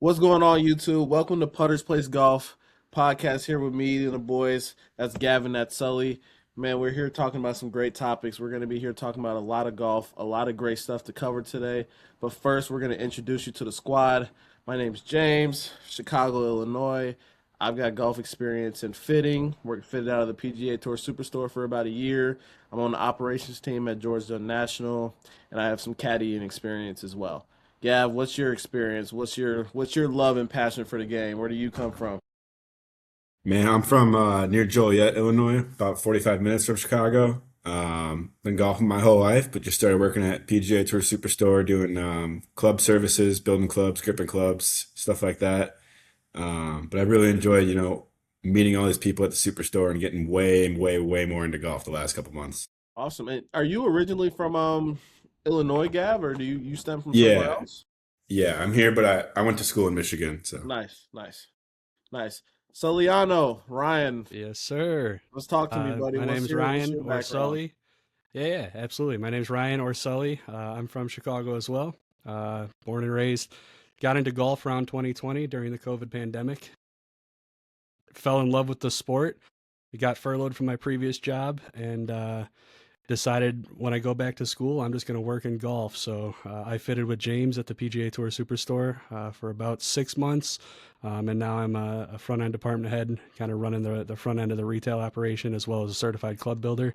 What's going on, YouTube? Welcome to Putter's Place Golf podcast here with me and the boys. That's Gavin, that's Sully. Man, we're here talking about some great topics. We're going to be here talking about a lot of golf, a lot of great stuff to cover today. But first, we're going to introduce you to the squad. My name's James, Chicago, Illinois. I've got golf experience in fitting. Worked fitted out of the PGA Tour Superstore for about a year. I'm on the operations team at Georgia National, and I have some caddying experience as well. Gav, what's your experience? What's your love and passion for the game? Where do you come from? Man, I'm from near Joliet, Illinois, about 45 minutes from Chicago. Been golfing my whole life, but just started working at PGA Tour Superstore doing club services, building clubs, gripping clubs, stuff like that. But I really enjoyed, meeting all these people at the Superstore and getting way, way, way more into golf the last couple months. Awesome. And are you originally from Illinois, Gav, or do you stem from somewhere Yeah, else? yeah, I'm here, but I went to school in Michigan, so. Nice, nice, nice. Soliano, Ryan, Yes, sir. let's talk to me, buddy. My What's name's your what's Ryan your or background? Sully. Yeah, absolutely. My name's Ryan or Sully. I'm from Chicago as well. Born and raised. Got into golf around 2020 during the COVID pandemic. Fell in love with the sport. Got furloughed from my previous job and decided when I go back to school, I'm just going to work in golf. So I fitted with James at the PGA Tour Superstore for about 6 months. And now I'm a front end department head, kind of running the front end of the retail operation as well as a certified club builder,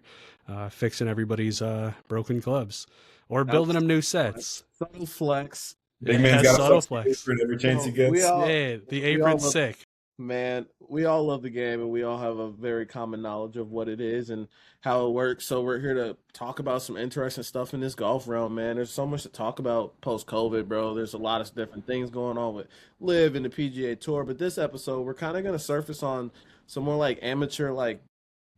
fixing everybody's broken clubs or building That's them new flex. sets. Subtle flex. Big man's Yeah, got a subtle flex flex. for every You chance he know, we gets. all Yeah, the we all apron's love sick. Man, we all love the game and we all have a very common knowledge of what it is and how it works. So we're here to talk about some interesting stuff in this golf realm, man. There's so much to talk about post-COVID, bro. There's a lot of different things going on with Live and the PGA Tour, but this episode we're kind of going to surface on some more like amateur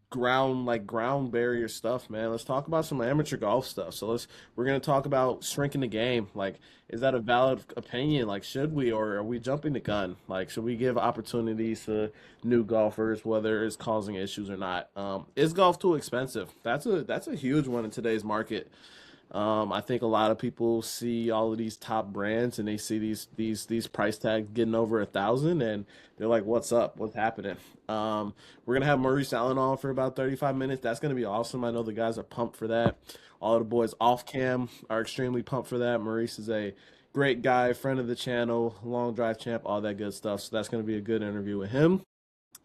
ground barrier stuff, man. Let's talk about some amateur golf stuff. So we're gonna talk about shrinking the game. Like, is that a valid opinion? Like, should we or are we jumping the gun? Like, should we give opportunities to new golfers, whether it's causing issues or not? Is golf too expensive? That's a huge one in today's market. I think a lot of people see all of these top brands and they see these price tags getting over 1,000 and they're like, "What's up? What's happening?" We're gonna have Maurice Allen on for about 35 minutes. That's gonna be awesome. I know the guys are pumped for that. All of the boys off cam are extremely pumped for that. Maurice is a great guy, friend of the channel, long drive champ, all that good stuff. So that's gonna be a good interview with him.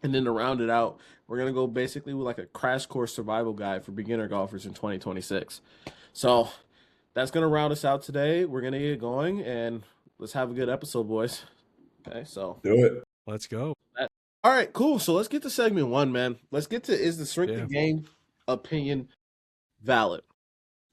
And then to round it out, we're gonna go basically with like a crash course survival guide for beginner golfers in 2026. So that's gonna round us out today. We're gonna get going and let's have a good episode, boys. Okay, so Do it. Let's go. that, all right, cool. So let's get to segment one, man. Let's get to is the shrink the Yeah. game opinion valid?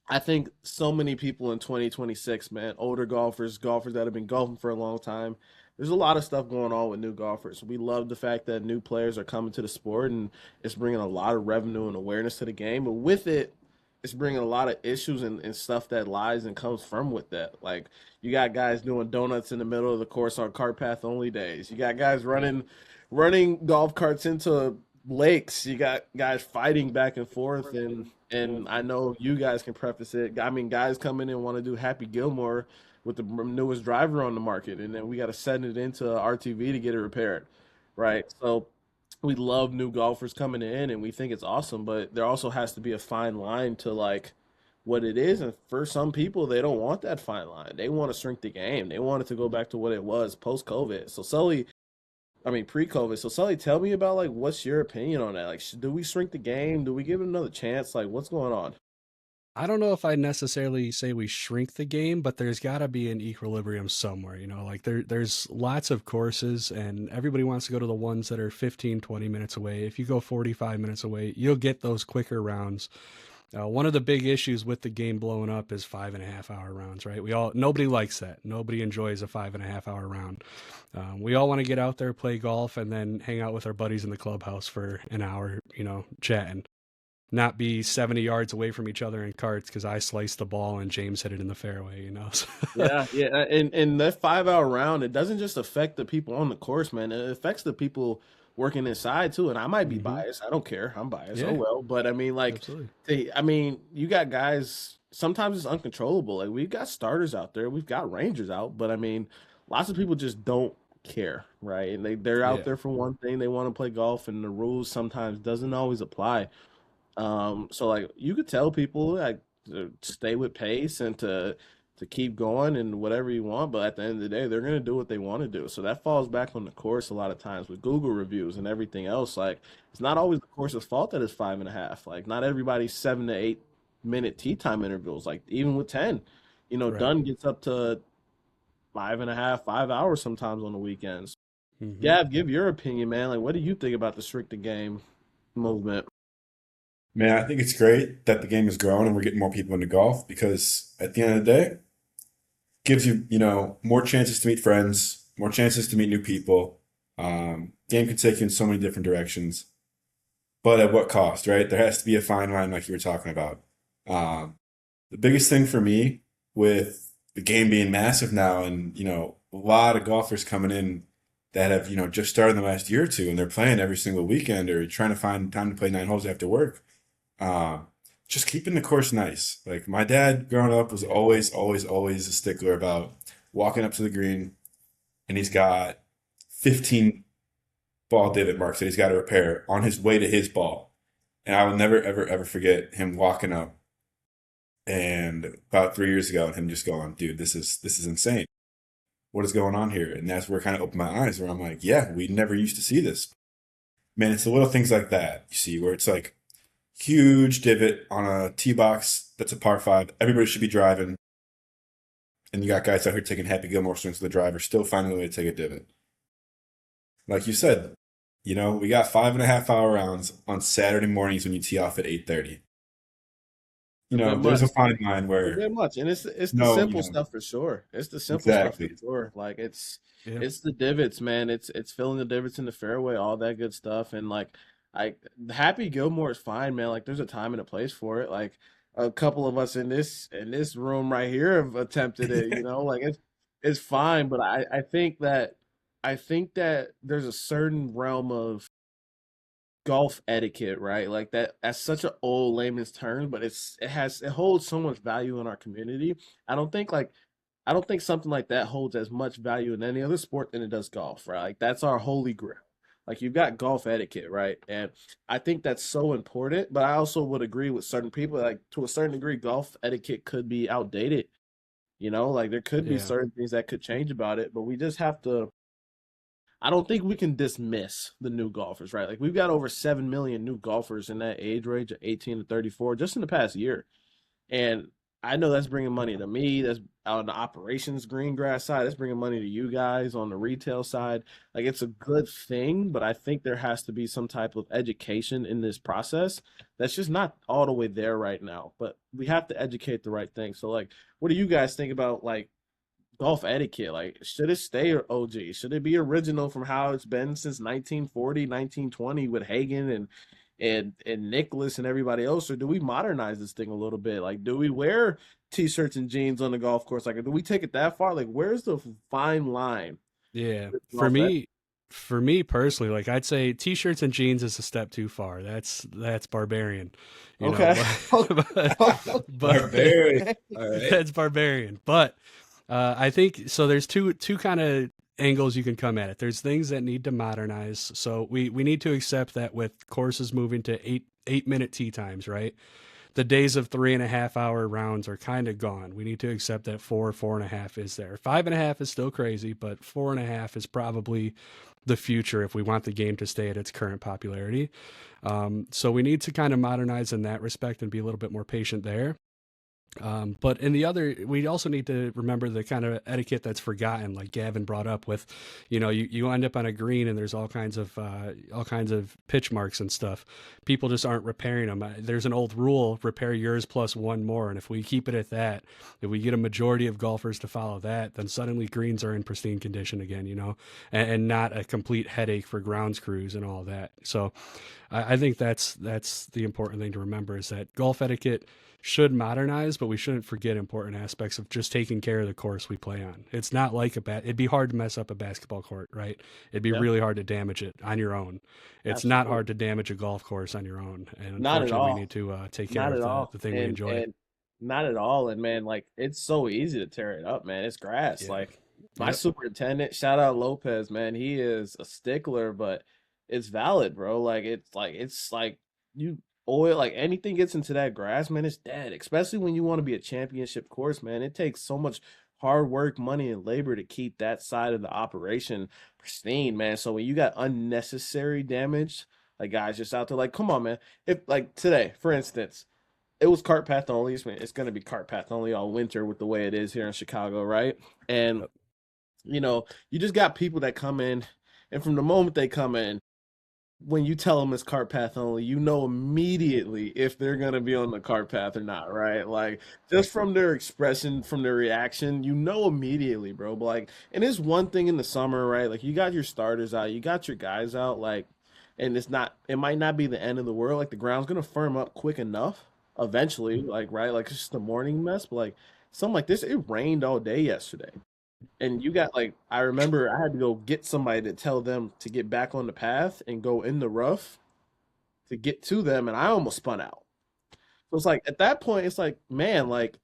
I think so many people in 2026, man, older golfers, golfers that have been golfing for a long time. There's a lot of stuff going on with new golfers. We love the fact that new players are coming to the sport and it's bringing a lot of revenue and awareness to the game. But with it, it's bringing a lot of issues and stuff that lies and comes from with that. Like, you got guys doing donuts in the middle of the course on cart path only days. You got guys running golf carts into lakes. You got guys fighting back and forth, and I know you guys can preface it. I mean, guys come in and want to do Happy Gilmore with the newest driver on the market, and then we got to send it into RTV to get it repaired, right? So we love new golfers coming in, and we think it's awesome, but there also has to be a fine line to like what it is. And for some people, they don't want that fine line. They want to shrink the game. They want it to go back to what it was post COVID. So Sully, I mean, pre-COVID. So, Sully, tell me about like what's your opinion on that? Like, do we shrink the game? Do we give it another chance? Like, what's going on? I don't know if I necessarily say we shrink the game, but there's got to be an equilibrium somewhere, like there's lots of courses and everybody wants to go to the ones that are 15, 20 minutes away. If you go 45 minutes away, you'll get those quicker rounds. One of the big issues with the game blowing up is 5.5 hour rounds, right? Nobody likes that. Nobody enjoys a 5.5 hour round. We all want to get out there, play golf, and then hang out with our buddies in the clubhouse for an hour, chatting, not be 70 yards away from each other in carts because I sliced the ball and James hit it in the fairway. Yeah, yeah, and that 5 hour round, it doesn't just affect the people on the course, man. It affects the people working inside too. And I might be Hmm. biased. I don't care. I'm biased. Oh Yeah, well. But I mean, like, absolutely. I mean, you got guys. Sometimes it's uncontrollable. Like we've got starters out there. We've got rangers out. But I mean, lots of people just don't care, right? And they're out Yeah. there for one thing, they want to play golf, and the rules sometimes doesn't always apply. So like you could tell people like to stay with pace and to keep going and whatever you want, but at the end of the day, they're gonna do what they want to do. So that falls back on the course a lot of times with Google reviews and everything else. Like it's not always the course's fault that it's 5.5. Like not everybody's 7 to 8 minute tee time intervals. Like even with 10, Right. Dunn gets up to 5.5, 5 hours sometimes on the weekends. Hmm. Gav, give your opinion, man. Like what do you think about the strict game movement? Man, I think it's great that the game is growing and we're getting more people into golf because at the end of the day, it gives you, more chances to meet friends, more chances to meet new people. Game can take you in so many different directions, but at what cost, right? There has to be a fine line like you were talking about. Um, the biggest thing for me with the game being massive now and, a lot of golfers coming in that have, just started in the last year or two and they're playing every single weekend or trying to find time to play 9 holes after work. Uh, just keeping the course nice. Like my dad growing up was always, always, always a stickler about walking up to the green and he's got 15 ball divot marks that he's got to repair on his way to his ball. And I will never, ever, ever forget him walking up and about 3 years ago and him just going, dude, this is insane. What is going on here? And that's where it kind of opened my eyes where I'm like, yeah, we never used to see this. Man, it's the little things like that, you see, where it's like huge divot on a tee box that's a par five. Everybody should be driving. And you got guys out here taking Happy Gilmore swings to the driver, still finding a way to take a divot. Like you said, we got 5.5 hour rounds on Saturday mornings when you tee off at 8:30. A bit There's much. a fine line A where bit much, and it's the no, simple stuff for sure. It's the simple stuff for exactly. sure. Like it's Yep. it's the divots, man. It's filling the divots in the fairway, all that good stuff. And like, I Happy Gilmore is fine, man. Like there's a time and a place for it. Like a couple of us in this room right here have attempted it. Like it's fine, but I think that there's a certain realm of golf etiquette, right? Like that's such an old layman's term, but it holds so much value in our community. I don't think like I don't think something like that holds as much value in any other sport than it does golf, right? Like that's our holy grail. Like you've got golf etiquette, right? And I think that's so important, but I also would agree with certain people like to a certain degree golf etiquette could be outdated. Like there could be Yeah. certain things that could change about it, but we just have to I don't think we can dismiss the new golfers, right? Like we've got over 7 million new golfers in that age range of 18 to 34 just in the past year. And I know that's bringing money to me. That's on the operations green grass side. That's bringing money to you guys on the retail side. Like it's a good thing, but I think there has to be some type of education in this process that's just not all the way there right now. But we have to educate the right thing. So like, what do you guys think about like golf etiquette? Like, should it stay or OG? Should it be original from how it's been since 1940, 1920 with Hagen and Nicholas and everybody else, or do we modernize this thing a little bit? Like, do we wear t-shirts and jeans on the golf course? Like, do we take it that far? Like, where's the fine line Yeah. with For golf etiquette? me, for me personally, like I'd say t-shirts and jeans is a step too far. That's barbarian, you know, Okay. but Barbaric. Okay. All right. that's barbarian. But I think so. There's two kind of angles you can come at it. There's things that need to modernize. So we need to accept that with courses moving to 8 minute tee times, right? The days of 3.5 hour rounds are kind of gone. We need to accept that 4.5 is there. 5.5 is still crazy, but 4.5 is probably the future if we want the game to stay at its current popularity. So we need to kind of modernize in that respect and be a little bit more patient there. But in the other, we also need to remember the kind of etiquette that's forgotten, like Gavin brought up with, you end up on a green and there's all kinds of pitch marks and stuff. People just aren't repairing them. There's an old rule: repair yours plus one more. And if we keep it at that, if we get a majority of golfers to follow that, then suddenly greens are in pristine condition again, and not a complete headache for grounds crews and all that. So I think that's the important thing to remember is that golf etiquette should modernize, but we shouldn't forget important aspects of just taking care of the course we play on. It's not like it'd be hard to mess up a basketball court, right? It'd be Yeah, really hard to damage it on your own. It's not absolutely. hard to damage a golf course on your own. And Not at unfortunately, we all. need to take care Not of at the, all. the thing we And enjoy. and not at all. And man, like it's so easy to tear it up, man. It's grass. Yeah. Like My Yep. superintendent, shout out Lopez, man. He is a stickler, but it's valid, bro. Like it's like you oil like anything gets into that grass, man, it's dead. Especially when you want to be a championship course, man. It takes so much hard work, money, and labor to keep that side of the operation pristine, man. So when you got unnecessary damage, like guys just out there, like, come on, man. If like today, for instance, it was cart path only. It's gonna be cart path only all winter with the way it is here in Chicago, right? And Yep. you just got people that come in, and from the moment they come in, when you tell them it's cart path only, you know immediately if they're gonna be on the cart path or not, right? Like just from their expression, from their reaction, you know immediately, bro. But like, and it's one thing in the summer, right? Like you got your starters out, you got your guys out, like, and it might not be the end of the world. Like the ground's gonna firm up quick enough eventually, like right, like it's just a morning mess, but like something like this, it rained all day yesterday. And you got like I remember I had to go get somebody to tell them to get back on the path and go in the rough to get to them, and I almost spun out. So it's like at that point, it's like, man, like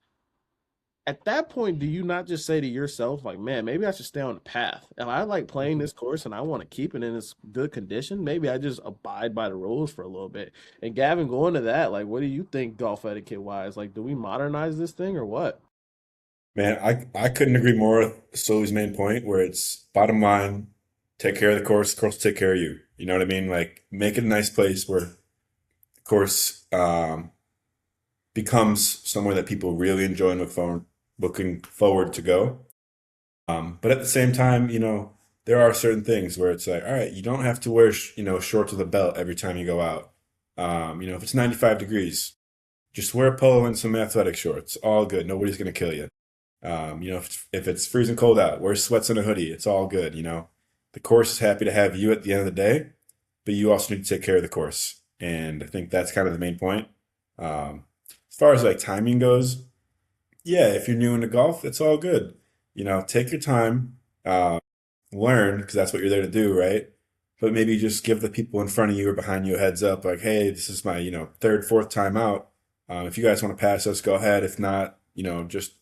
at that point, do you not just say to yourself, like, man, maybe I should stay on the path? And I like playing this course and I want to keep it in its good condition. Maybe I just abide by the rules for a little bit. And Gavin, going to that, like, what do you think golf etiquette wise? Like, do we modernize this thing or what? Man, I couldn't agree more with Sully's main point, where it's bottom line, take care of the course will take care of you. You know what I mean? Like make it a nice place where the course becomes somewhere that people really enjoy and looking forward to go. But at the same time, there are certain things where it's like, all right, you don't have to wear, shorts with a belt every time you go out. If it's 95 degrees, just wear a polo and some athletic shorts. All good. Nobody's going to kill you. If it's freezing cold out, wear sweats and a hoodie. It's all good. The course is happy to have you at the end of the day, but you also need to take care of the course. And I think that's kind of the main point. As far as like timing goes, yeah, if you're new into golf, it's all good. Take your time, learn because that's what you're there to do, right? But maybe just give the people in front of you or behind you a heads up, like, hey, this is my, third, fourth time out. If you guys want to pass us, go ahead. If not, just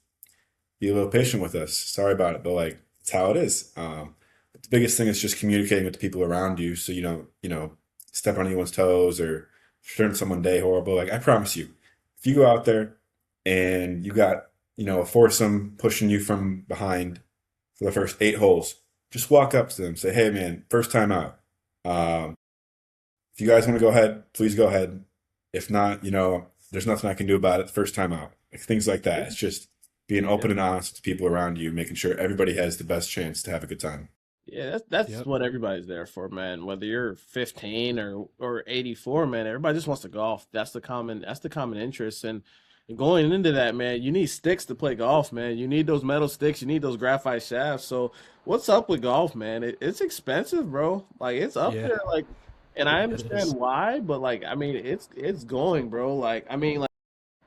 be a little patient with us. Sorry about it, but like it's how it is. But the biggest thing is just communicating with the people around you, so you don't, step on anyone's toes or turn someone day horrible. Like I promise you, if you go out there and you got, a foursome pushing you from behind for the first 8 holes, just walk up to them, say, hey man, first time out. Um, if you guys want to go ahead, please go ahead. If not, there's nothing I can do about it. First time out. Like things like that. Yeah. It's just being Yeah. open and honest to people around you, making sure everybody has the best chance to have a good time. Yeah, that's Yep. what everybody's there for, man. Whether you're 15 or 84, man, everybody just wants to golf. That's the common interest. And going into that, man, you need sticks to play golf, man. You need those metal sticks, you need those graphite shafts. So what's up with golf, man? It's expensive, bro. Like it's up Yeah, there, like, and I it understand is. why, but like, I mean, it's going, bro. Like, I mean, like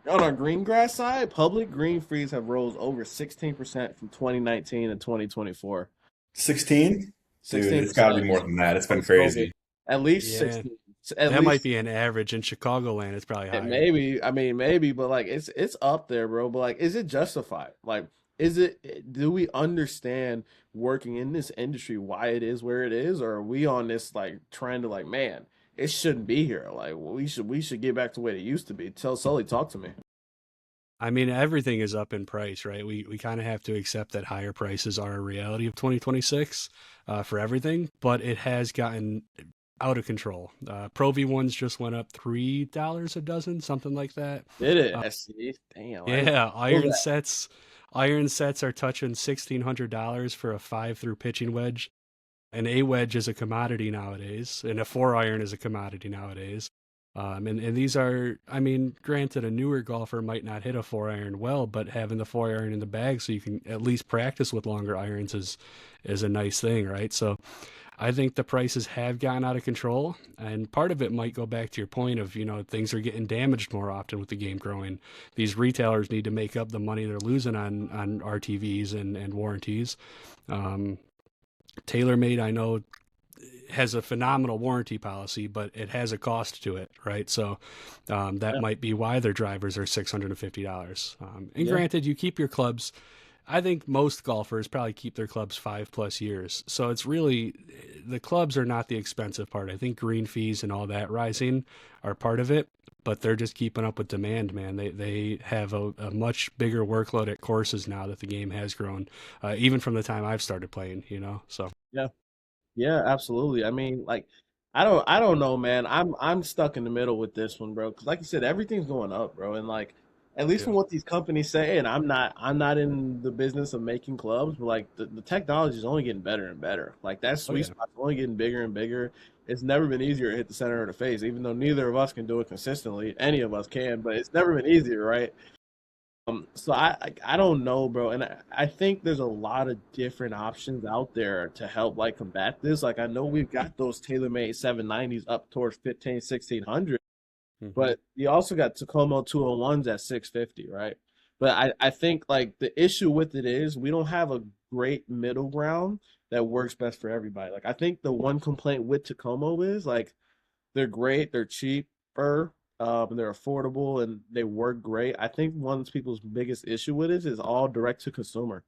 on our green grass side, public green fees have rose over 16% from 2019 to 2024. 16? Dude, it's got to be 16% more than that. It's been post COVID. crazy. At least Yeah, 16. At that might least be an average in Chicagoland. It's probably it higher. maybe. I mean, maybe, but like it's up there, bro. But like, is it justified? Like, is it? Do we understand working in this industry why it is where it is, or are we on this like trend to like, man, it shouldn't be here. Like, we should get back to what it used to be. Tell Sully, talk to me. I mean, everything is up in price, right? We kind of have to accept that higher prices are a reality of 2026 for everything, but it has gotten out of control. Pro V1s just went up $3 a dozen, something like that. Did it? Uh, SC? Damn, I didn't yeah, know that. iron sets are touching $1,600 for a 5 through pitching wedge. An A wedge is a commodity nowadays, and a 4 iron is a commodity nowadays. And these are, I mean, granted, a newer golfer might not hit a 4 iron well, but having the 4 iron in the bag so you can at least practice with longer irons is a nice thing, right? So I think the prices have gotten out of control, and part of it might go back to your point of, things are getting damaged more often with the game growing. These retailers need to make up the money they're losing on RTVs and warranties. Um, TaylorMade, I know, has a phenomenal warranty policy, but it has a cost to it, right? So that Yeah, might be why their drivers are $650. And yeah, granted, you keep your clubs. I think most golfers probably keep their clubs 5+ years. So it's really, the clubs are not the expensive part. I think green fees and all that rising are part of it, but they're just keeping up with demand, man. They have a much bigger workload at courses now that the game has grown, even from the time I've started playing, you know? So, Yeah. Yeah, absolutely. I mean, like, I don't know, man. I'm stuck in the middle with this one, bro. Because like you said, everything's going up, bro. And like, at least from yeah. what these companies say, and I'm not in the business of making clubs, but like the technology is only getting better and better. Like that Oh, sweet yeah. spot's only getting bigger and bigger. It's never been easier to hit the center of the face, even though neither of us can do it consistently. Any of us can, but it's never been easier, right? So I don't know, bro, and I think there's a lot of different options out there to help like combat this. Like I know we've got those tailor-made 790s up towards 15, 1600, Hmm. but you also got Tacoma 201s at 650, right? But I think like the issue with it is we don't have a great middle ground that works best for everybody. Like I think the one complaint with Tacoma is like they're great. They're cheaper. They're affordable and they work great. I think one of people's biggest issue with it is all direct to consumer.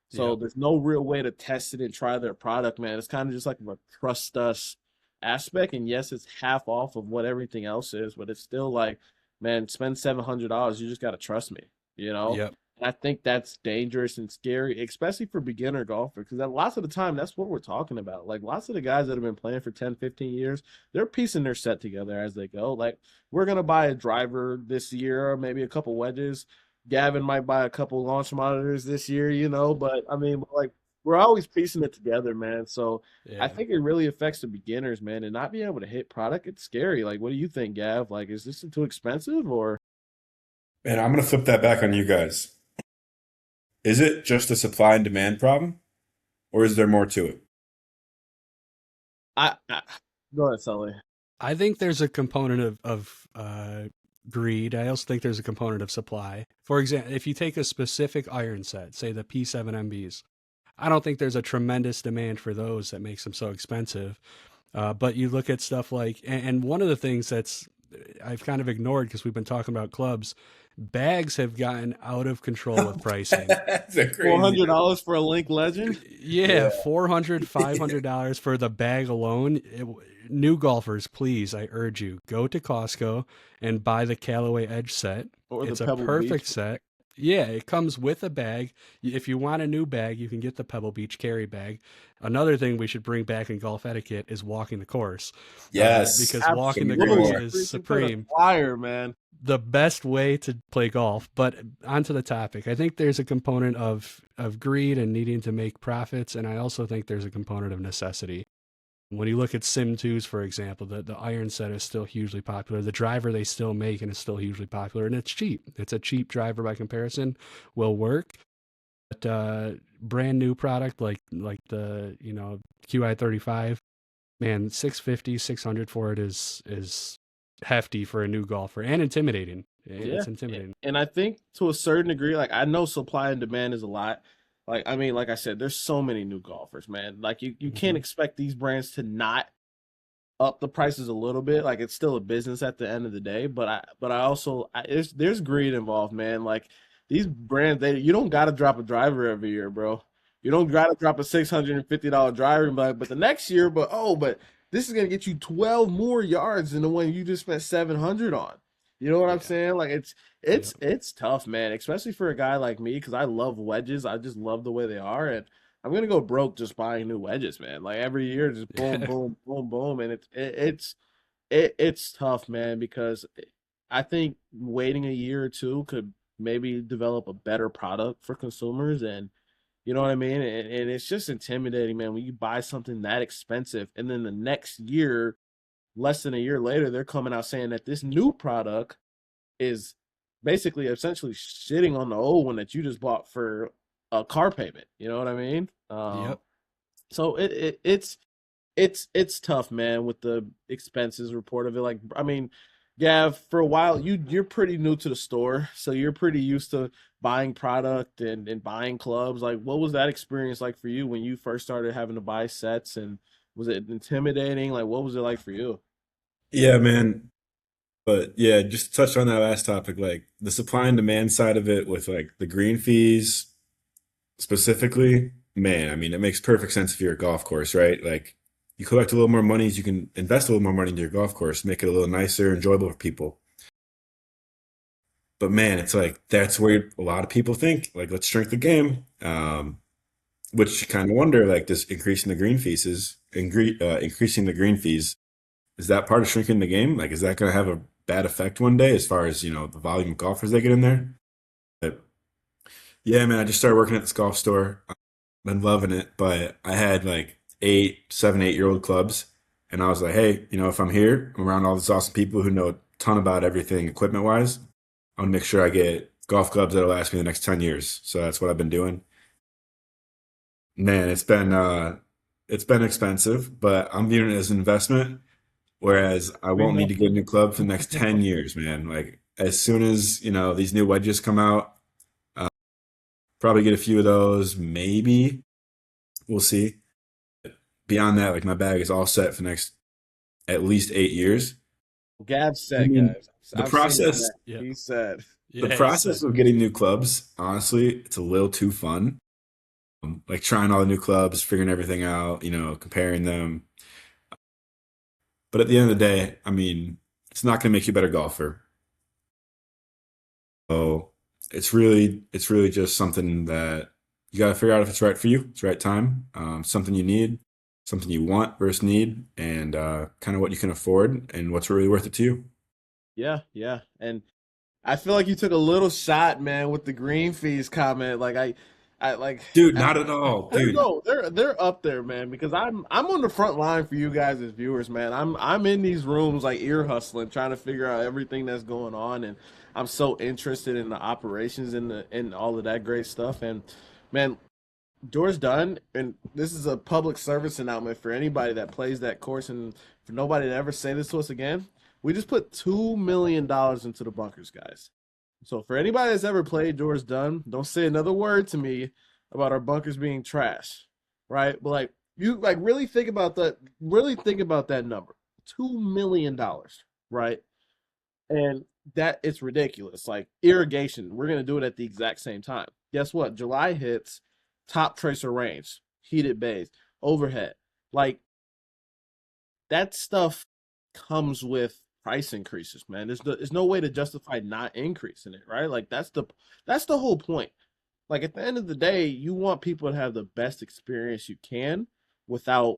So Yep. there's no real way to test it and try their product, man. It's kind of just like a trust us aspect. And yes, it's half off of what everything else is, but it's still like, man, spend $700. You just got to trust me, you know? Yep. And I think that's dangerous and scary, especially for beginner golfers, because lots of the time, that's what we're talking about. Like lots of the guys that have been playing for 10, 15 years, they're piecing their set together as they go. Like, we're going to buy a driver this year, maybe a couple wedges. Gavin might buy a couple launch monitors this year, but I mean, like we're always piecing it together, man. So I Yeah. think it really affects the beginners, man, and not being able to hit product, it's scary. Like, what do you think, Gav? Like, is this too expensive or And I'm gonna flip that back on you guys. Is it just a supply and demand problem, or is there more to it? I go ahead, Sully. I think there's a component greed. I also think there's a component of supply. For example, if you take a specific iron set, say the P7MBs, I don't think there's a tremendous demand for those that makes them so expensive. But you look at stuff like, and one of the things that's I've kind of ignored because we've been talking about clubs, bags have gotten out of control with pricing. That's a four crazy hundred number. dollars for a Link Legend? Yeah, Yeah. $400, $500 for the bag alone. New golfers, please, I urge you, go to Costco and buy the Callaway Edge set. Or the It's a Pebble Beach? perfect set. Yeah, it comes with a bag. If you want a new bag, you can get the Pebble Beach carry bag. Another thing we should bring back in golf etiquette is walking the course, Yes. because walking Some the good course Absolutely. more. is Preaching to the supreme, choir, man. the best way to play golf. But onto the topic, I think there's a component of greed and needing to make profits, and I also think there's a component of necessity. When you look at Sim 2s, for example, the iron set is still hugely popular. The driver they still make and is still hugely popular, and it's cheap. It's a cheap driver by comparison, will work. But brand new product like the QI35, man, 650, 600 for it is hefty for a new golfer and intimidating. Yeah. It's intimidating. And I think to a certain degree, like I know supply and demand is a lot. Like, I mean, like I said, there's so many new golfers, man. Like you can't Hmm. expect these brands to not up the prices a little bit. Like it's still a business at the end of the day, but I also there's greed involved, man. Like these brands, you don't got to drop a driver every year, bro. You don't got to drop a $650 driver, but the next year, but this is gonna get you 12 more yards than the one you just spent 700 on. You know what I'm Yeah. saying? Like it's Yeah. it's it's tough, man, especially for a guy like me because I love wedges. I just love the way they are, and I'm gonna go broke just buying new wedges, man. Like every year, just boom, Yeah. boom, boom, boom, and it's tough, man, because I think waiting a year or two could maybe develop a better product for consumers, and you know what I mean. And it's just intimidating, man, when you buy something that expensive, and then the next year, less than a year later, they're coming out saying that this new product is basically essentially shitting on the old one that you just bought for a car payment. You know what I mean? Yep. So it's tough, man, with the expenses report of it. Like, I mean, Gav, for a while you're pretty new to the store, so you're pretty used to buying product and buying clubs. Like, what was that experience like for you when you first started having to buy sets? And was it intimidating? Like, what was it like for you? Yeah, man. But yeah, just to touch on that last topic, like the supply and demand side of it with like the green fees, specifically, man, I mean, it makes perfect sense if you're a golf course, right? Like, you collect a little more money, you can invest a little more money into your golf course, make it a little nicer, enjoyable for people. But man, it's like that's where a lot of people think, like, let's shrink the game. Which you kind of wonder, like, this increasing the green fees increasing the green fees, is that part of shrinking the game? Like, is that going to have a bad effect one day as far as, the volume of golfers they get in there? But yeah, man, I just started working at this golf store. I've been loving it, but I had like 8, 7, 8 year old clubs, and I was like, hey, if I'm here, I'm around all these awesome people who know a ton about everything equipment wise. I want to make sure I get golf clubs that'll last me the next 10 years. So that's what I've been doing. Man, it's been expensive, but I'm viewing it as an investment. Whereas I We won't need know. to get a new club for the next 10 years, man. Like as soon as, these new wedges come out, uh, probably get a few of those, maybe. We'll see. Beyond that, like my bag is all set for the next at least 8 years. Gav I said, mean, guys. the I've seen his process neck. Yep. He said, the Yeah, he process said. of getting new clubs, honestly, it's a little too fun. Like trying all the new clubs, figuring everything out, comparing them. But at the end of the day, I mean, it's not going to make you a better golfer. So it's really just something that you got to figure out if it's right for you, it's the right time, something you need, something you want versus need, and kind of what you can afford and what's really worth it to you. yeah, yeah. And I feel like you took a little shot, man, with the green fees comment. I like, Dude, I, not at all, they're dude. no, they're up there, man. Because I'm on the front line for you guys as viewers, man. I'm in these rooms like ear hustling, trying to figure out everything that's going on, and I'm so interested in the operations and all of that great stuff. And man, doors done, and this is a public service announcement for anybody that plays that course, and for nobody to ever say this to us again. We just put $2 million into the bunkers, guys. So for anybody that's ever played Doors Done, don't say another word to me about our bunkers being trash, right? But like you like really think about that. Really think about that number, $2 million, right? And that it's ridiculous. Like irrigation, we're gonna do it at the exact same time. Guess what? July hits, top tracer range, heated bays, overhead. Like that stuff comes with price increases, man. There's no way to justify not increasing it, right? Like that's the whole point. Like at the end of the day, you want people to have the best experience you can without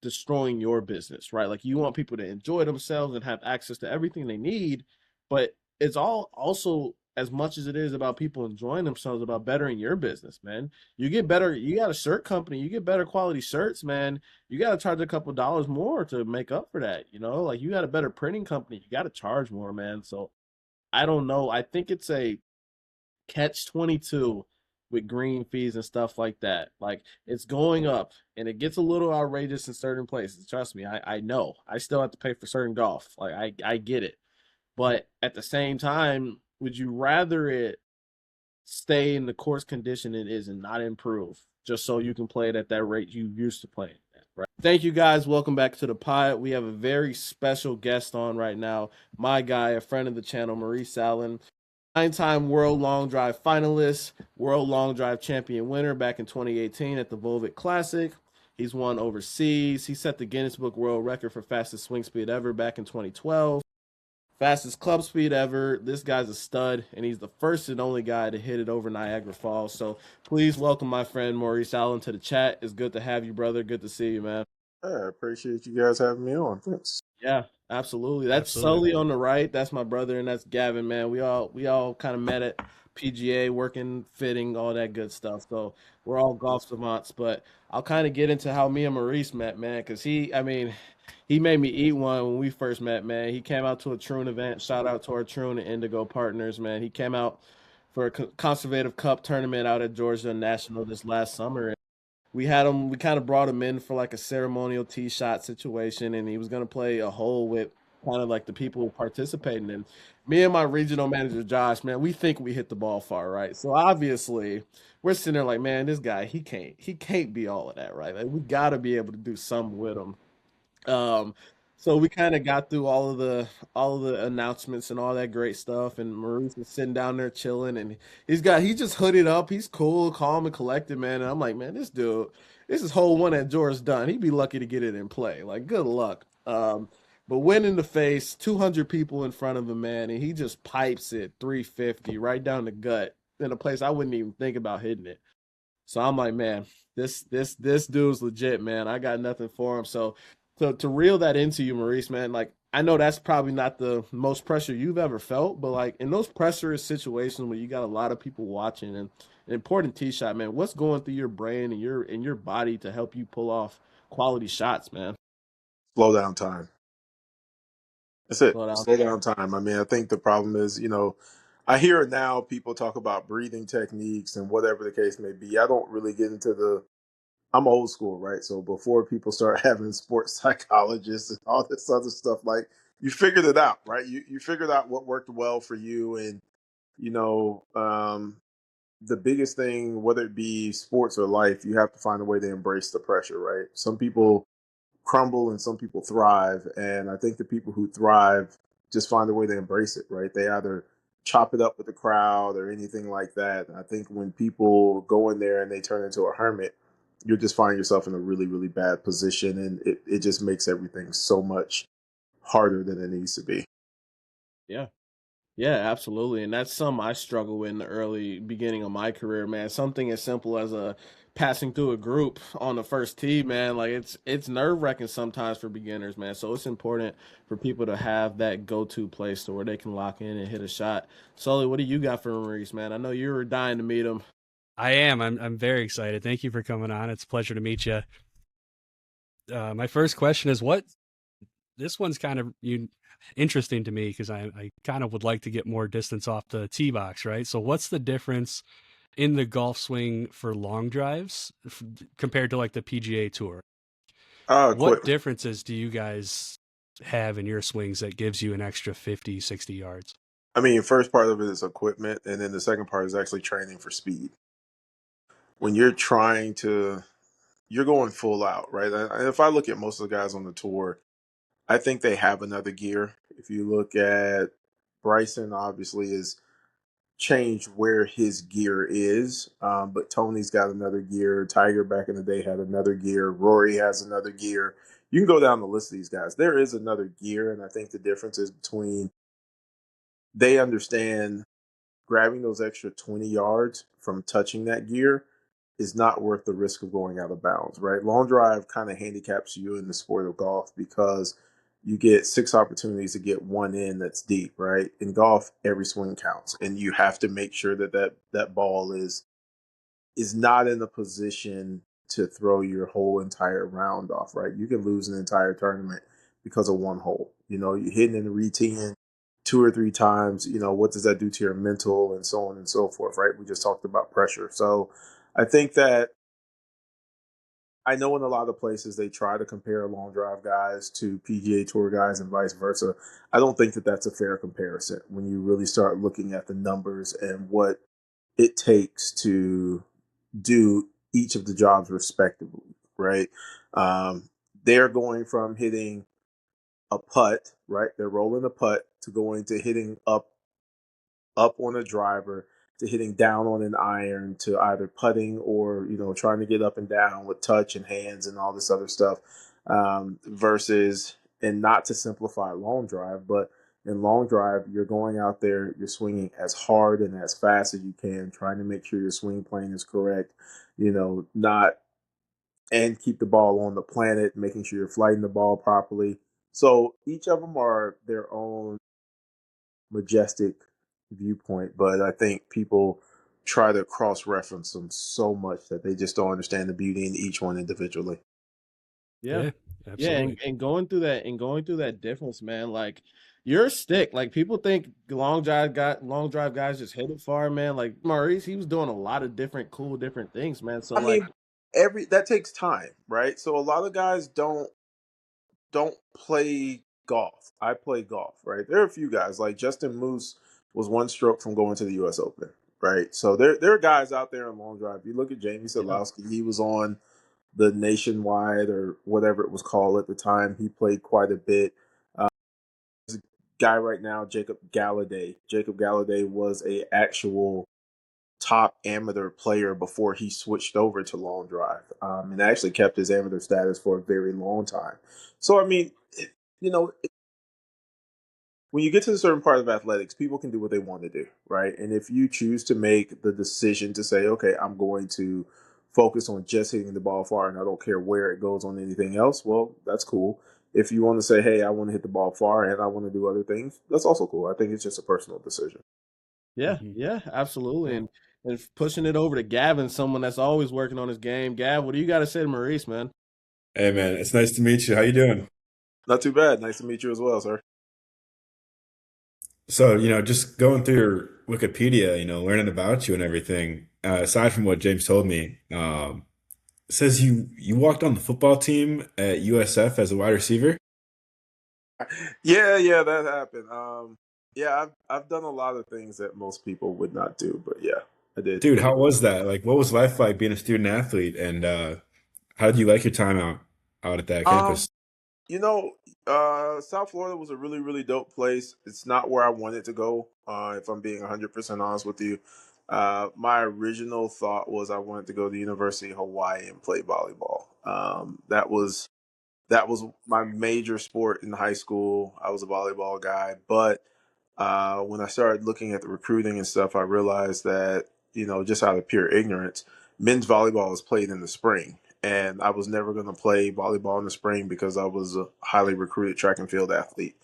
destroying your business, right? Like you want people to enjoy themselves and have access to everything they need, but it's all also as much as it is about people enjoying themselves about bettering your business, man. You get better, you got a shirt company, you get better quality shirts, man. You got to charge a couple dollars more to make up for that, you know? Like you got a better printing company, you got to charge more, man. So I don't know. I think it's a catch 22 with green fees and stuff like that. Like it's going up and it gets a little outrageous in certain places. Trust me, I know. I still have to pay for certain golf. Like I get it. But at the same time, would you rather it stay in the course condition it is and not improve just so you can play it at that rate you used to playing at, right? Thank you guys. Welcome back to the pod. We have a very special guest on right now. My guy, a friend of the channel, Maurice Allen, nine-time World Long Drive finalist, World Long Drive champion winner back in 2018 at the Volvic Classic. He's won overseas. He set the Guinness Book World Record for fastest swing speed ever back in 2012. Fastest club speed ever. This guy's a stud, and he's the first and only guy to hit it over Niagara Falls. So please welcome my friend Maurice Allen to the chat. It's good to have you, brother. Good to see you, man. I appreciate you guys having me on. Thanks. Yeah, absolutely. That's Absolutely. Sully on the right. That's my brother, and that's Gavin, man. We all kind of met at PGA, working, fitting, all that good stuff. So we're all golf savants. But I'll kind of get into how me and Maurice met, man, because I mean, he made me eat one when we first met, man. He came out to a Troon event. Shout out to our Troon and Indigo partners, man. He came out for a Conservative Cup tournament out at Georgia National this last summer, we kind of brought him in for like a ceremonial tee shot situation, and he was going to play a hole with kind of like the people participating. And me and my regional manager Josh, man, we think we hit the ball far, right? So obviously we're sitting there like, man, this guy, he can't be all of that, right? Like we got to be able to do something with him. um So we kind of got through all of the announcements and all that great stuff, and Maurice is sitting down there chilling, and he's just hooded up. He's cool, calm, and collected, man. And I'm like, man, this dude, this is hole one that Jor's done. He'd be lucky to get it in play. Like, good luck. But win in the face, 200 people in front of him, man, and he just pipes it 350 right down the gut in a place I wouldn't even think about hitting it. So I'm like, man, this dude's legit, man. I got nothing for him. So to reel that into you, Maurice, man, like I know that's probably not the most pressure you've ever felt, but like in those pressurous situations where you got a lot of people watching and an important tee shot, man, what's going through your brain and your body to help you pull off quality shots, man? Slow down time. That's it. Slow down. Slow down time. I mean, I think the problem is, I hear it now. People talk about breathing techniques and whatever the case may be. I don't really get into the. I'm old school, right? So before people start having sports psychologists and all this other stuff, like you figured it out, right? You figured out what worked well for you, and you know, the biggest thing, whether it be sports or life, you have to find a way to embrace the pressure, right? Some people crumble and some people thrive. And I think the people who thrive just find a way to embrace it, right? They either chop it up with the crowd or anything like that. And I think when people go in there and they turn into a hermit, you'll just find yourself in a really, really bad position. And it just makes everything so much harder than it needs to be. Yeah. Yeah, absolutely. And that's something I struggle with in the early beginning of my career, man. Something as simple as a passing through a group on the first tee, man. Like it's nerve-wracking sometimes for beginners, man. So it's important for people to have that go-to place to where they can lock in and hit a shot. Sully, what do you got for Maurice, man? I know you were dying to meet him. I am. I'm very excited. Thank you for coming on. It's a pleasure to meet you. My first question is what this one's kind of interesting to me because I kind of would like to get more distance off the tee box, right? So what's the difference in the golf swing for long drives compared to like the PGA Tour? What Quick. differences do you guys have in your swings that gives you an extra 50, 60 yards? I mean, first part of it is equipment, and then the second part is actually training for speed. When you're going full out, right? And if I look at most of the guys on the tour, I think they have another gear. If you look at Bryson, obviously is changed where his gear is, but Tony's got another gear. Tiger back in the day had another gear. Rory has another gear. You can go down the list of these guys. There is another gear, and I think the difference is between they understand grabbing those extra 20 yards from touching that gear is not worth the risk of going out of bounds, right? Long drive kind of handicaps you in the sport of golf because you get six opportunities to get one in that's deep, right? In golf, every swing counts, and you have to make sure that ball is not in a position to throw your whole entire round off, right? You can lose an entire tournament because of one hole. You're hitting in the routine two or three times. What does that do to your mental and so on and so forth, right? We just talked about pressure. So I think that I know in a lot of places they try to compare long drive guys to PGA Tour guys and vice versa. I don't think that that's a fair comparison when you really start looking at the numbers and what it takes to do each of the jobs respectively, right? They're going from hitting a putt, right? They're rolling a putt to going to hitting up on a driver to hitting down on an iron to either putting or trying to get up and down with touch and hands and all this other stuff, versus, and not to simplify long drive, but in long drive you're going out there, you're swinging as hard and as fast as you can, trying to make sure your swing plane is correct, not, and keep the ball on the planet, making sure you're flighting the ball properly. So each of them are their own majestic viewpoint, but I think people try to cross reference them so much that they just don't understand the beauty in each one individually. Yeah. Yeah, Yeah, absolutely. and going through that difference, man, like your stick, like people think long drive guys just hit it far, man. Like Maurice, he was doing a lot of different cool different things, man. So I like mean, every that takes time, right? So a lot of guys don't play golf. I play golf, right? There are a few guys like Justin Moose was one stroke from going to the U.S. Open, right? So there are guys out there in long drive. You look at Jamie yeah, Sadlowski, he was on the nationwide or whatever it was called at the time. He played quite a bit. There's a guy right now, Jacob Galladay. Jacob Galladay was a actual top amateur player before he switched over to long drive, and actually kept his amateur status for a very long time. So I mean, you know, when you get to a certain part of athletics, people can do what they want to do, right? And if you choose to make the decision to say, okay, I'm going to focus on just hitting the ball far and I don't care where it goes on anything else, well, that's cool. If you want to say, hey, I want to hit the ball far and I want to do other things, that's also cool. I think it's just a personal decision. Yeah, Hmm. yeah, absolutely. Yeah. And pushing it over to Gavin, someone that's always working on his game. Gav, what do you got to say to Maurice, man? Hey man, it's nice to meet you. How you doing? Not too bad. Nice to meet you as well, sir. So, just going through your Wikipedia, learning about you and everything, aside from what James told me, it says you walked on the football team at USF as a wide receiver. Yeah, that happened. Yeah, I've done a lot of things that most people would not do, but yeah, I did. Dude, how was that? Like, what was life like being a student athlete? And how did you like your time out at that Um, campus? You know, South Florida was a really, really dope place. It's not where I wanted to go, if I'm being 100% honest with you. My original thought was I wanted to go to the University of Hawaii and play volleyball. That was my major sport in high school. I was a volleyball guy, but when I started looking at the recruiting and stuff, I realized that, just out of pure ignorance, men's volleyball is played in the spring. And I was never going to play volleyball in the spring because I was a highly recruited track and field athlete.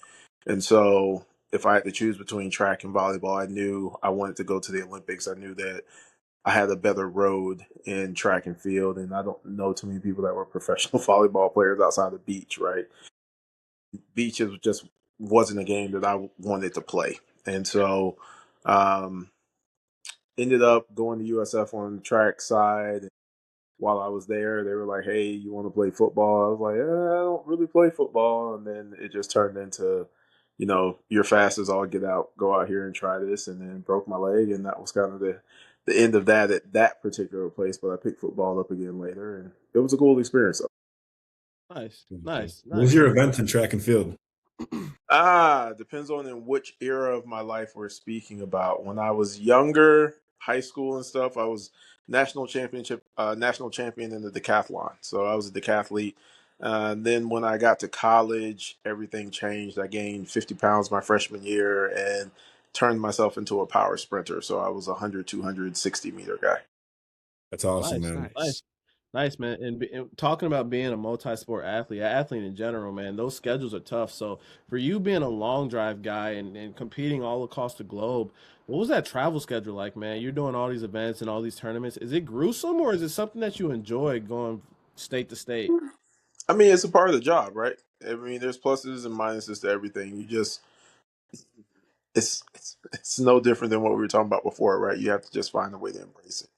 And so if I had to choose between track and volleyball, I knew I wanted to go to the Olympics. I knew that I had a better road in track and field. And I don't know too many people that were professional volleyball players outside the beach, right? Beaches just wasn't a game that I wanted to play. And so um, ended up going to USF on the track side. While I was there, they were like, hey, you want to play football? I was like, I don't really play football. And then it just turned into, you're fast as all get out, go out here and try this. And then broke my leg. And that was kind of the end of that at that particular place. But I picked football up again later. And it was a cool experience. Nice, Okay. nice, What was nice. your event in track and field? Depends on in which era of my life we're speaking about. When I was younger, high school and stuff, I was national champion in the decathlon. So I was a decathlete. Then when I got to college, everything changed. I gained 50 pounds my freshman year and turned myself into a power sprinter. So I was a 100, 260-meter guy. That's awesome, Nice, man. nice, Nice. nice, man. And talking about being a multi-sport athlete, athlete in general, man, those schedules are tough. So for you being a long drive guy and competing all across the globe, what was that travel schedule like, man? You're doing all these events and all these tournaments. Is it gruesome or is it something that you enjoy going state to state? I mean, it's a part of the job, right? I mean, there's pluses and minuses to everything. It's no different than what we were talking about before, right? You have to just find a way to embrace it.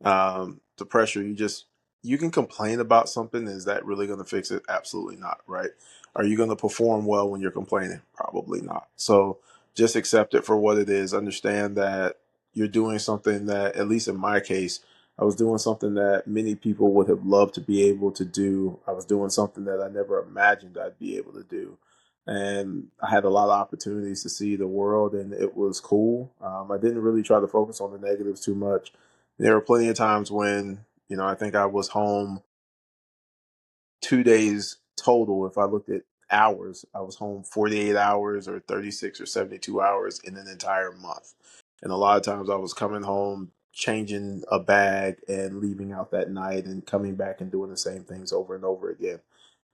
The pressure, you can complain about something. Is that really going to fix it? Absolutely not, right? Are you going to perform well when you're complaining? Probably not. So just accept it for what it is. Understand that you're doing something that, at least in my case, I was doing something that many people would have loved to be able to do. I was doing something that I never imagined I'd be able to do. And I had a lot of opportunities to see the world, and it was cool. I didn't really try to focus on the negatives too much. There were plenty of times when, I think I was home 2 days total. If I looked at hours, I was home 48 hours or 36 or 72 hours in an entire month. And a lot of times I was coming home, changing a bag and leaving out that night and coming back and doing the same things over and over again.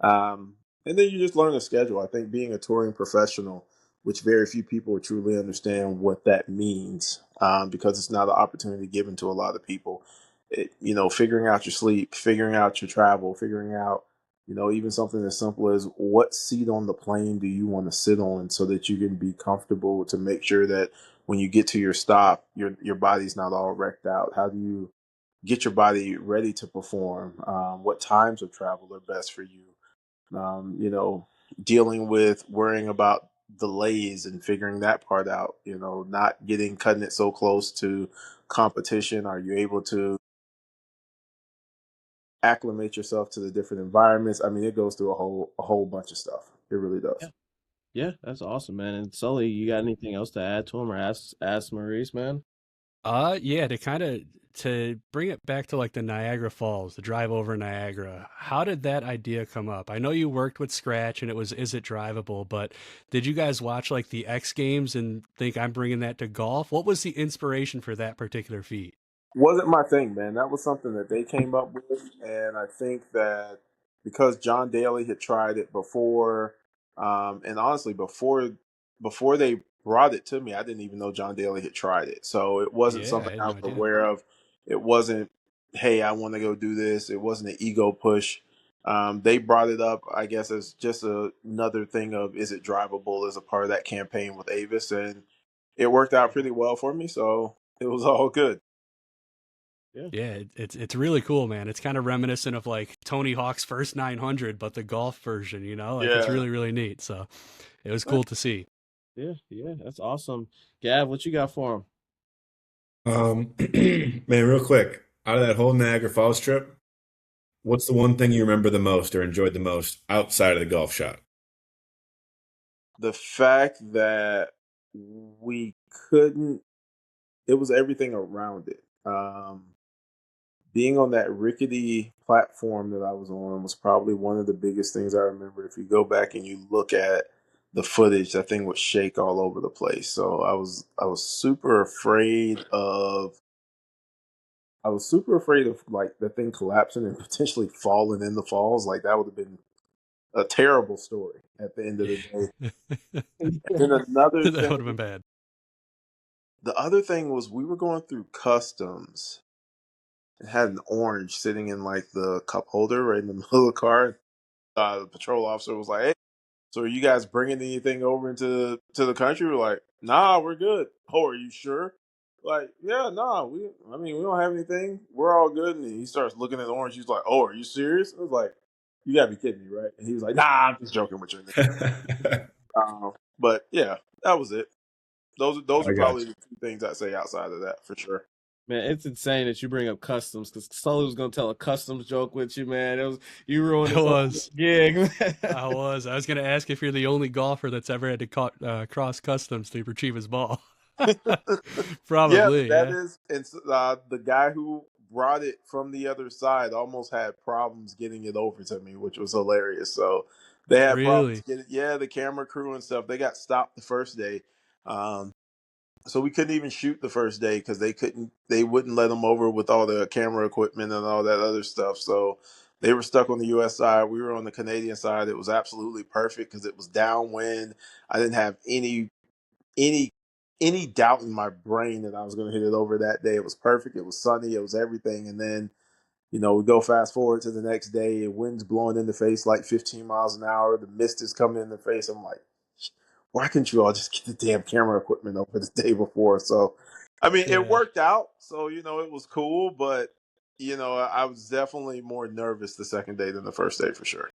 Um, and then you just learn the schedule. I think being a touring professional, which very few people truly understand what that means, because it's not an opportunity given to a lot of people. Figuring out your sleep, figuring out your travel, figuring out, even something as simple as what seat on the plane do you want to sit on so that you can be comfortable to make sure that when you get to your stop, your body's not all wrecked out. How do you get your body ready to perform? What times of travel are best for you? Dealing with worrying about delays and figuring that part out, not cutting it so close to competition. Are you able to acclimate yourself to the different environments. I mean, it goes through a whole bunch of stuff. It really Yeah, does. yeah, that's awesome, man. And Sully, you got anything else to add to him or ask Maurice, man? Yeah, to bring it back to like the Niagara Falls, the drive over Niagara. How did that idea come up? I know you worked with Scratch and it was Is It Drivable, but did you guys watch like the X Games and think I'm bringing that to golf? What was the inspiration for that particular feat? Wasn't my thing, man. That was something that they came up with, and I think that because John Daly had tried it before, and honestly, before they brought it to me, I didn't even know John Daly had tried it, so it wasn't Yeah, I something had I no was idea. aware of. It wasn't, hey, I want to go do this. It wasn't an ego push. They brought it up, I guess, as just another thing of is it drivable as a part of that campaign with Avis, and it worked out pretty well for me, so it was all good. Yeah, Yeah, it's really cool, man. It's kind of reminiscent of like Tony Hawk's first 900, but the golf version, you know? Like it's Yeah. really, really neat. So it was cool to see. yeah, yeah, that's awesome. Gav, what you got for him? Man, real quick, out of that whole Niagara Falls trip, what's the one thing you remember the most or enjoyed the most outside of the golf shot? The fact that we couldn't, it was everything around it. Being on that rickety platform that I was on was probably one of the biggest things I remember. If you go back and you look at the footage, that thing would shake all over the place. So I was super afraid of like the thing collapsing and potentially falling in the falls. Like that would have been a terrible story at the end of the day. And then another That thing would have been bad. The other thing was we were going through customs and had an orange sitting in like the cup holder right in the middle of the car. The patrol officer was like, "Hey, so are you guys bringing anything over into the country?" We're like, "Nah, we're good." "Oh, are you sure?" Like, "Yeah, nah, I mean, we don't have anything. We're all good." And he starts looking at the orange. He's like, "Oh, are you serious?" I was like, "You gotta be kidding me, right?" And he was like, "Nah, I'm just joking with you." But yeah, that was it. Those I are got probably the two things I'd say outside of that for sure. Man, it's insane that you bring up customs because Sully was gonna tell a customs joke with you, man. It was you ruined I his whole was. gig, I man. was. I was going to ask if you're the only golfer that's ever had to cross customs to retrieve his ball. Yeah, Probably, that yeah. is. And the guy who brought it from the other side almost had problems getting it over to me, which was hilarious. So they had problems Really? getting. Yeah, the camera crew and stuff. They got stopped the first day, um, so we couldn't even shoot the first day because they couldn't. They wouldn't let them over with all the camera equipment and all that other stuff. So they were stuck on the U.S. side. We were on the Canadian side. It was absolutely perfect because it was downwind. I didn't have any any doubt in my brain that I was going to hit it over that day. It was perfect. It was sunny. It was everything. And then we go fast forward to the next day. Wind's blowing in the face like 15 miles an hour. The mist is coming in the face. I'm like, why couldn't you all just get the damn camera equipment over the day before? So, I mean, it Yeah. worked out. So it was cool, but I was definitely more nervous the second day than the first day for sure.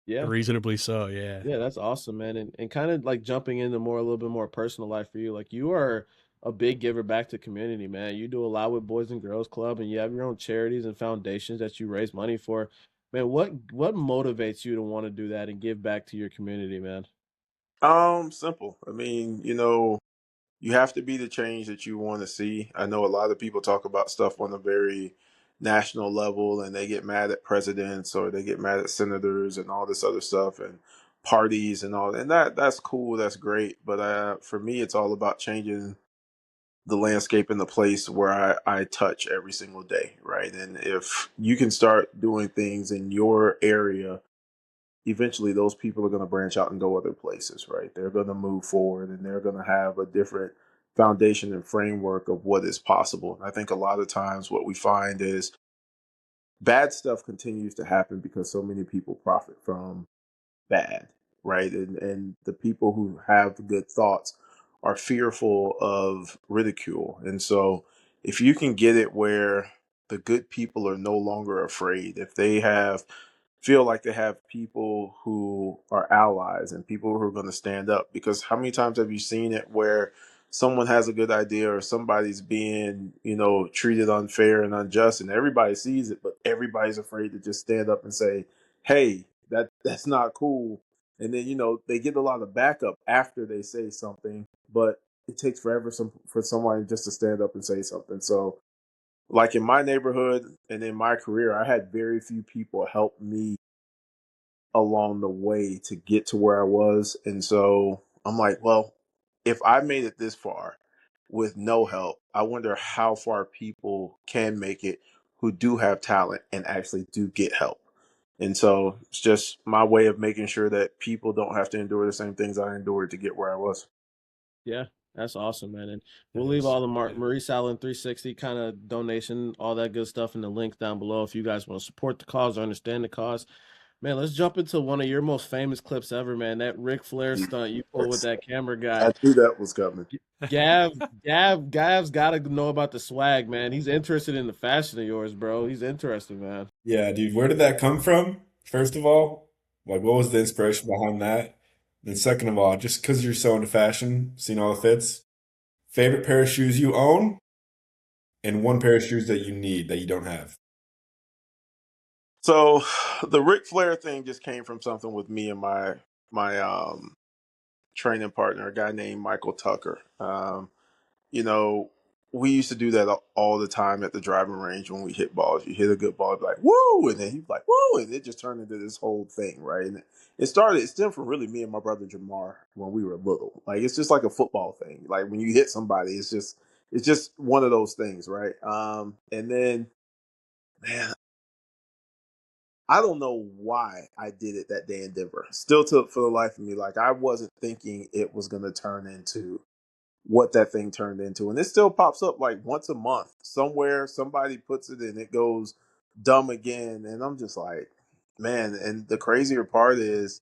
Yeah, Reasonably so, yeah. yeah, that's awesome, man. And kind of like jumping into more a little bit more personal life for you. Like you are a big giver back to community, man. You do a lot with Boys and Girls Club, and you have your own charities and foundations that you raise money for. Man, what motivates you to want to do that and give back to your community, man? Simple. I mean, you have to be the change that you want to see. I know a lot of people talk about stuff on a very national level and they get mad at presidents or they get mad at senators and all this other stuff and parties and all. And that's cool, that's great, but for me it's all about changing the landscape in the place where I touch every single day, right? And if you can start doing things in your area, eventually those people are going to branch out and go other places, right? They're going to move forward and they're going to have a different foundation and framework of what is possible. And I think a lot of times what we find is bad stuff continues to happen because so many people profit from bad, right? And the people who have good thoughts are fearful of ridicule. And so if you can get it where the good people are no longer afraid, if they have feel like they have people who are allies and people who are going to stand up, because how many times have you seen it where someone has a good idea or somebody's being, treated unfair and unjust, and everybody sees it, but everybody's afraid to just stand up and say, "Hey, that's not cool." And then they get a lot of backup after they say something, but it takes forever for someone just to stand up and say something. So, like in my neighborhood and in my career, I had very few people help me along the way to get to where I was. And so I'm like, well, if I made it this far with no help, I wonder how far people can make it who do have talent and actually do get help. And so it's just my way of making sure that people don't have to endure the same things I endured to get where I was. Yeah, that's awesome, man. And That we'll leave is. all the Maurice Allen 360 kind of donation, all that good stuff in the link down below if you guys want to support the cause or understand the cause. Man, let's jump into one of your most famous clips ever, man. That Ric Flair stunt you pulled with that camera guy. I knew that was coming. Gav's got to know about the swag, man. He's interested in the fashion of yours, bro. He's interested, man. Yeah, dude, where did that come from? First of all, like, what was the inspiration behind that? Then, second of all, just because you're so into fashion, seeing all the fits, favorite pair of shoes you own, and one pair of shoes that you need that you don't have. So the Ric Flair thing just came from something with me and my training partner, a guy named Michael Tucker. You know, we used to do that all the time at the driving range when we hit balls. You hit a good ball, be like, woo! And then he'd be like, woo! And it just turned into this whole thing, right? And it stemmed from really me and my brother Jamar when we were little. Like, it's just like a football thing. Like, when you hit somebody, it's just one of those things, right? And then, man, I don't know why I did it that day in Denver. Still, for the life of me, like, I wasn't thinking it was going to turn into what that thing turned into. And it still pops up like once a month. Somewhere somebody puts it and it goes dumb again. And I'm just like, man, and the crazier part is,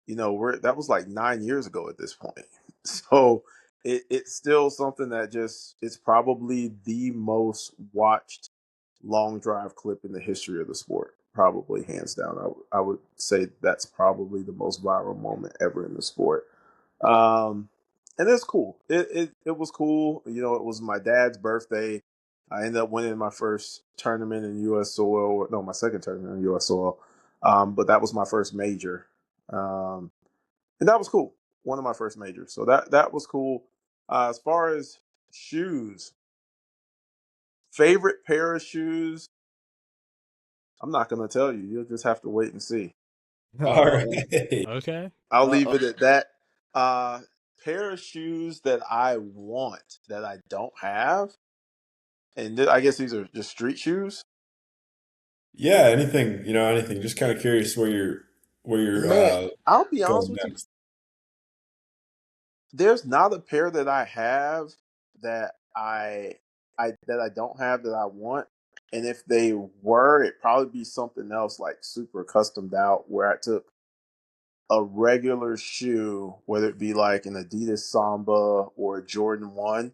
that was like 9 years ago at this point. So it's still something that it's probably the most watched long drive clip in the history of the sport. Probably hands down. I would say that's probably the most viral moment ever in the sport. Um, and it's cool. It was cool. It was my dad's birthday. I ended up winning my first tournament in U.S. soil. No, my second tournament in U.S. soil. But that was my first major, and that was cool. One of my first majors. So that was cool. As far as shoes, favorite pair of shoes, I'm not gonna tell you. You'll just have to wait and see. All Uh-oh. right. Okay. I'll leave Uh-oh. it at that. Uh, Pair of shoes that I want that I don't have, and I guess these are just street shoes. Yeah, anything, anything. Just kind of curious where you're Man, I'll be honest going with you. next. There's not a pair that I have that I don't have that I want. And if they were, it'd probably be something else like super customed out where I took a regular shoe, whether it be like an Adidas Samba or a Jordan 1,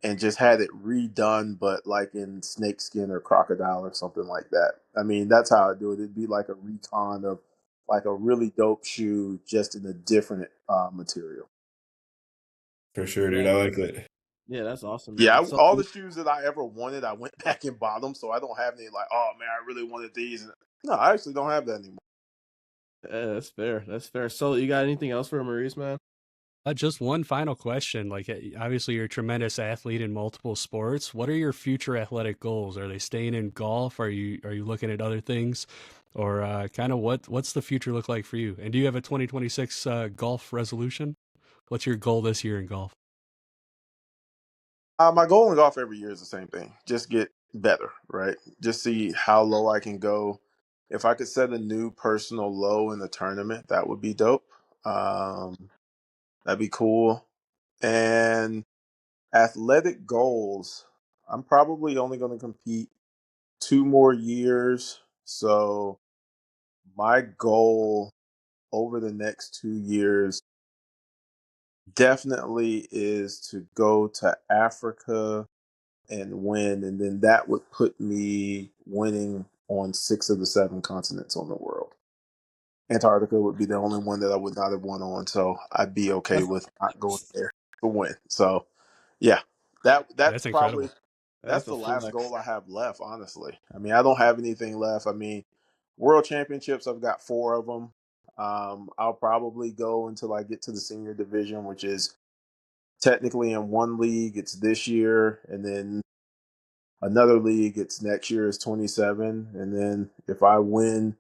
and just had it redone, but like in snakeskin or crocodile or something like that. I mean, that's how I do it. It'd be like a recon of like a really dope shoe, just in a different material. For sure, dude. Man, I like it. yeah, that's awesome, Yeah, man. So all the shoes that I ever wanted, I went back and bought them. So I don't have any like, oh man, I really wanted these. No, I actually don't have that anymore. that's fair. That's fair. So you got anything else for Maurice, man? Just one final question. Like, obviously, you're a tremendous athlete in multiple sports. What are your future athletic goals? Are they staying in golf? Are you looking at other things, or kind of what's the future look like for you? And do you have a 2026 golf resolution? What's your goal this year in golf? My goal in golf every year is the same thing: just get better, right? Just see how low I can go. If I could set a new personal low in the tournament, that would be dope. Um, that'd be cool. And athletic goals, I'm probably only going to compete 2 more years. So my goal over the next 2 years definitely is to go to Africa and win, and then that would put me winning on 6 of the 7 continents on the world. Antarctica would be the only one that I would not have won on, so I'd be okay That's with not going there. to win. So yeah, that's That's probably incredible. that's That's a the last flex. goal I have left. Honestly, I mean, I don't have anything left. I mean, world championships, I've got 4 of them. I'll probably go until I get to the senior division, which is technically in one league. It's this year, and then another league. It's next year is 27, and then if I win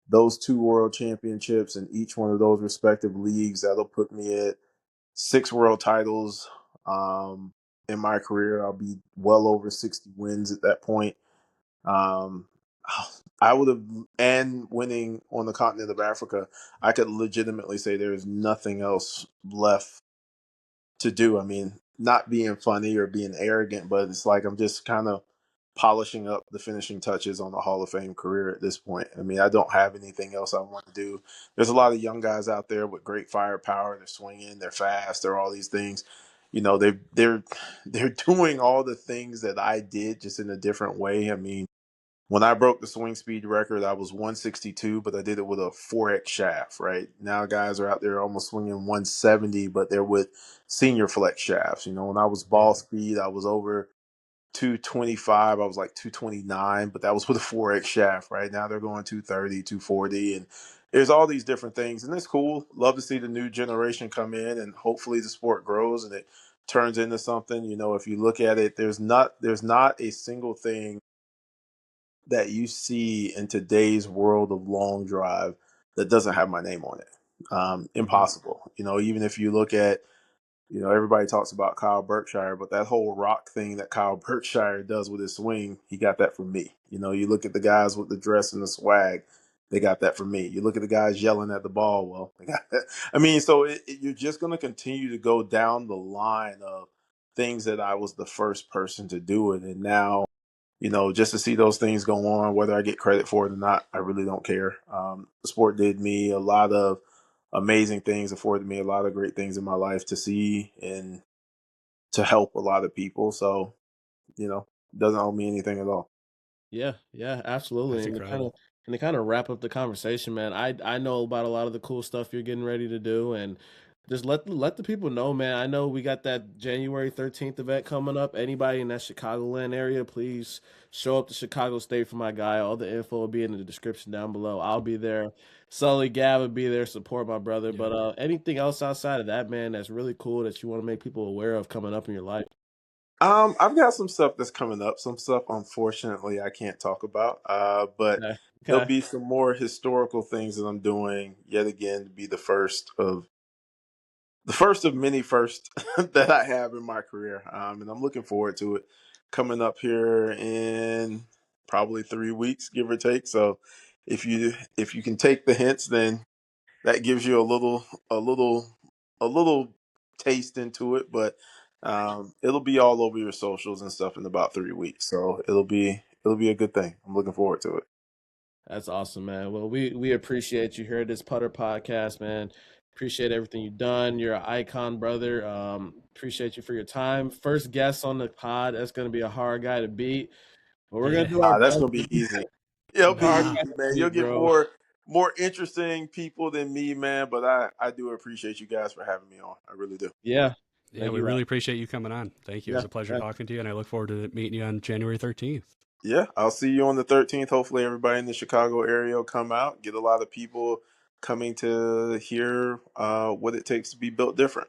those 2 world championships in each one of those respective leagues, that'll put me at 6 world titles. Um, in my career, I'll be well over 60 wins at that point. Um, I would have, and winning on the continent of Africa, I could legitimately say there is nothing else left to do. I mean, not being funny or being arrogant, but it's like I'm just kind of polishing up the finishing touches on the Hall of Fame career at this point. I mean, I don't have anything else I want to do. There's a lot of young guys out there with great firepower. They're swinging, they're fast, they're all these things. You know, they're doing all the things that I did, just in a different way. I mean, when I broke the swing speed record, I was 162, but I did it with a 4X shaft, right? Now guys are out there almost swinging 170, but they're with senior flex shafts. You know, when I was ball Yeah. speed, I was over 225. I was like 229, but that was with a 4X shaft, right? Now they're going 230, 240, and there's all these different things. And it's cool. Love to see the new generation come in, and hopefully the sport grows and it turns into something. You know, if you look at it, there's not a single thing that you see in today's world of long drive that doesn't have my name on it. Hmm. Impossible. You know, even if you look at, you know, everybody talks about Kyle Berkshire, but that whole rock thing that Kyle Berkshire does with his swing, he got that from me. You know, you look at the guys with the dress and the swag, they got that from me. You look at the guys yelling at the ball, well, they got that. I mean, so you're just going to continue to go down the line of things that I was the first person to do it. And now, you know, just to see those things go on, whether I get credit for it or not, I really don't care. The sport did me a lot of amazing things, afforded me a lot of great things in my life to see and to help a lot of people. So, you know, doesn't owe me anything at all. Yeah, yeah, absolutely. That's incredible. And to kind of wrap up the conversation, man, I know about a lot of the cool stuff you're getting ready to do, and just let the people know, man. I know we got that January 13th event coming up. Anybody in that Chicagoland area, please show up to Chicago State for my guy. All the info will be in the description down below. I'll be there. Sully Gav will be there, support my brother. Yep. But anything else outside of that, man, that's really cool that you want to make people aware of coming up in your life. I've got some stuff that's coming up. Some stuff, unfortunately, I can't talk about. But Okay. there'll Okay. be some more historical things that I'm doing yet again to be the first of many firsts that I have in my career. And I'm looking forward to it coming up here in probably 3 weeks, give or take. So if you can take the hints, then that gives you a little taste into it. But it'll be all over your socials and stuff in about 3 weeks. So it'll be a good thing. I'm looking forward to it. That's awesome, man. Well, we appreciate you here at this Putter Podcast, man. Appreciate everything you've done. You're an icon, brother. Appreciate you for your time. First guest on the pod. That's going to be a hard guy to beat, but we're going Yeah. to do our That's best. gonna be easy. It'll be Hard Nah. guy easy, to man. You'll beat, get bro. more interesting people than me, man. But I do appreciate you guys for having me on. I really do. Yeah. Yeah, Thank we you. really appreciate you coming on. Thank you. It was Yeah. a pleasure Yeah. talking to you, and I look forward to meeting you on January 13th. Yeah, I'll see you on the 13th. Hopefully, everybody in the Chicago area will come out. Get a lot of people coming to hear what it takes to be built different.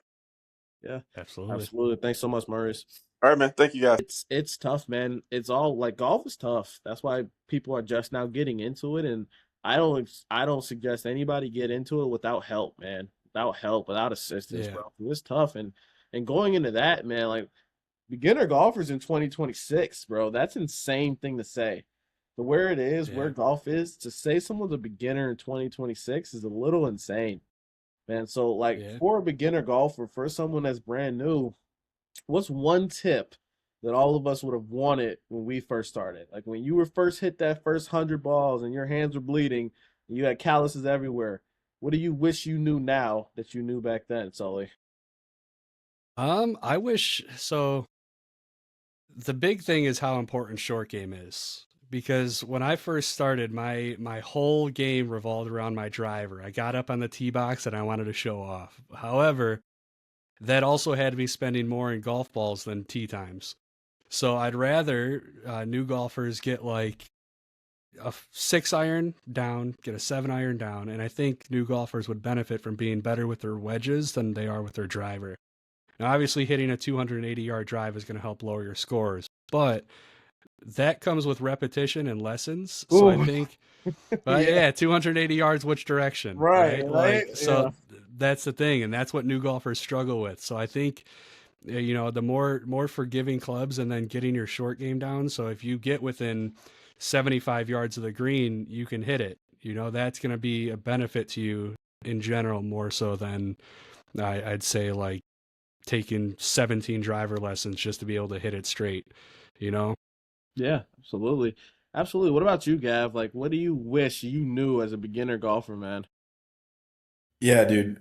Yeah. Absolutely. Absolutely. Thanks so much, Maurice. All right, man. Thank you, guys. It's tough, man. It's all like golf is tough. That's why people are just now getting into it, and I don't suggest anybody get into it without help, man. Without help, without assistance, Yeah. bro. It's tough, and going into that, man, like beginner golfers in 2026, bro. That's insane thing to say. But where it is, where Yeah. golf is, to say someone's a beginner in 2026 is a little insane, man. So like Yeah. for a beginner golfer, for someone that's brand new, what's one tip that all of us would have wanted when we first started? Like when you were first hit that first 100 balls and your hands were bleeding and you had calluses everywhere. What do you wish you knew now that you knew back then, Sully? I wish so. The big thing is how important short game is. Because when I first started, my whole game revolved around my driver. I got up on the tee box and I wanted to show off. However, that also had me spending more in golf balls than tee times. So I'd rather new golfers get like a 6 iron down, get a 7 iron down, and I think new golfers would benefit from being better with their wedges than they are with their driver. Now, obviously, hitting a 280-yard drive is going to help lower your scores, but that comes with repetition and lessons. So I Ooh, think, yeah, yeah, 280 yards, which direction, right, right? right, Like, yeah, so that's the thing, and that's what new golfers struggle with. So I think, the more forgiving clubs, and then getting your short game down. So if you get within 75 yards of the green, you can hit it. That's going to be a benefit to you in general, more so than I'd say like taking 17 driver lessons just to be able to hit it straight, you know? yeah, absolutely, absolutely. What about you, Gav? Like, what do you wish you knew as a beginner golfer, man? Yeah, dude.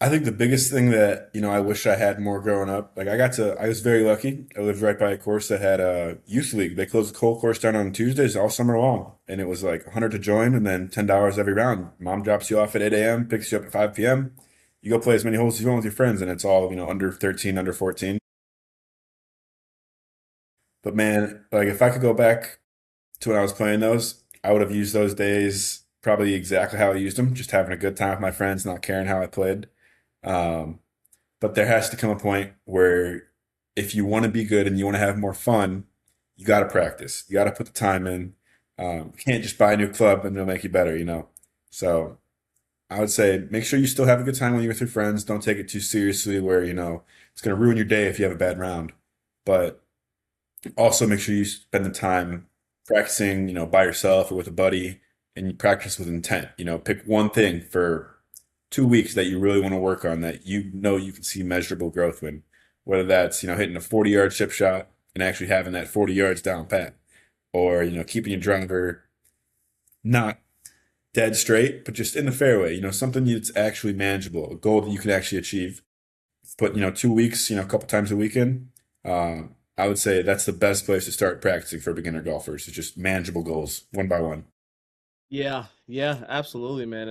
I think the biggest thing that, I wish I had more growing up, like I was very lucky. I lived right by a course that had a youth league. They closed the whole course down on Tuesdays all summer long. And it was like 100 to join and then $10 every round. Mom drops you off at 8 a.m., picks you up at 5 p.m. You go play as many holes as you want with your friends, and it's all, under 13, under 14. But man, like if I could go back to when I was playing those, I would have used those days probably exactly how I used them, just having a good time with my friends, not caring how I played. Um, But there has to come a point where if you want to be good and you want to have more fun, you got to practice. You got to put the time in. You can't just buy a new club and it'll make you better. So I would say make sure you still have a good time when you're with your friends. Don't take it too seriously where, it's going to ruin your day if you have a bad round. But also make sure you spend the time practicing, by yourself or with a buddy, and you practice with intent. Pick one thing for 2 weeks that you really want to work on that you can see measurable growth in. Whether that's, hitting a 40-yard chip shot and actually having that 40 yards down pat, or, keeping your driver not dead straight, but just in the fairway, something that's actually manageable, a goal that you can actually achieve. Put, 2 weeks, a couple times a weekend. I would say that's the best place to start practicing for beginner golfers. It's just manageable goals, one by one. Yeah, yeah, absolutely, man.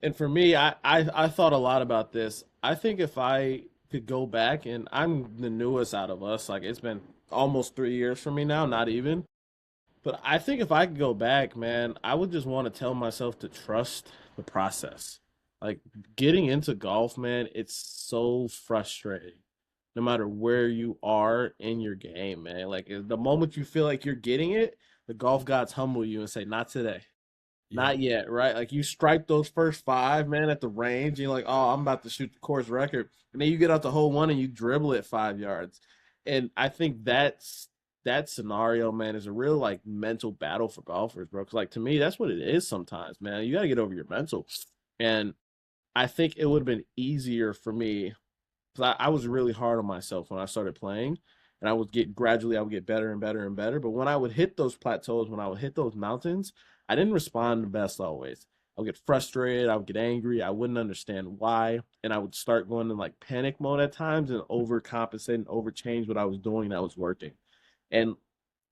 And for me, I thought a lot about this. I think if I could go back, and I'm the newest out of us, like it's been almost 3 years for me now, not even. But I think if I could go back, man, I would just want to tell myself to trust the process. Like getting into golf, man, it's so frustrating. No matter where you are in your game, man. Like the moment you feel like you're getting it, the golf gods humble you and say, "Not today." Yep. Not yet, right? Like you strike those first five, man, at the range, and you're like, oh, I'm about to shoot the course record. And then you get out the hole one and you dribble it 5 yards. And I think that scenario, man, is a real like mental battle for golfers, bro. Cause like to me, that's what it is sometimes, man. You gotta get over your mental. And I think it would have been easier for me because I was really hard on myself when I started playing, and I would get better and better and better. But when I would hit those plateaus, when I would hit those mountains, I didn't respond the best always. I would get frustrated, I would get angry, I wouldn't understand why, and I would start going in like panic mode at times and overcompensate and overchange what I was doing that was working. And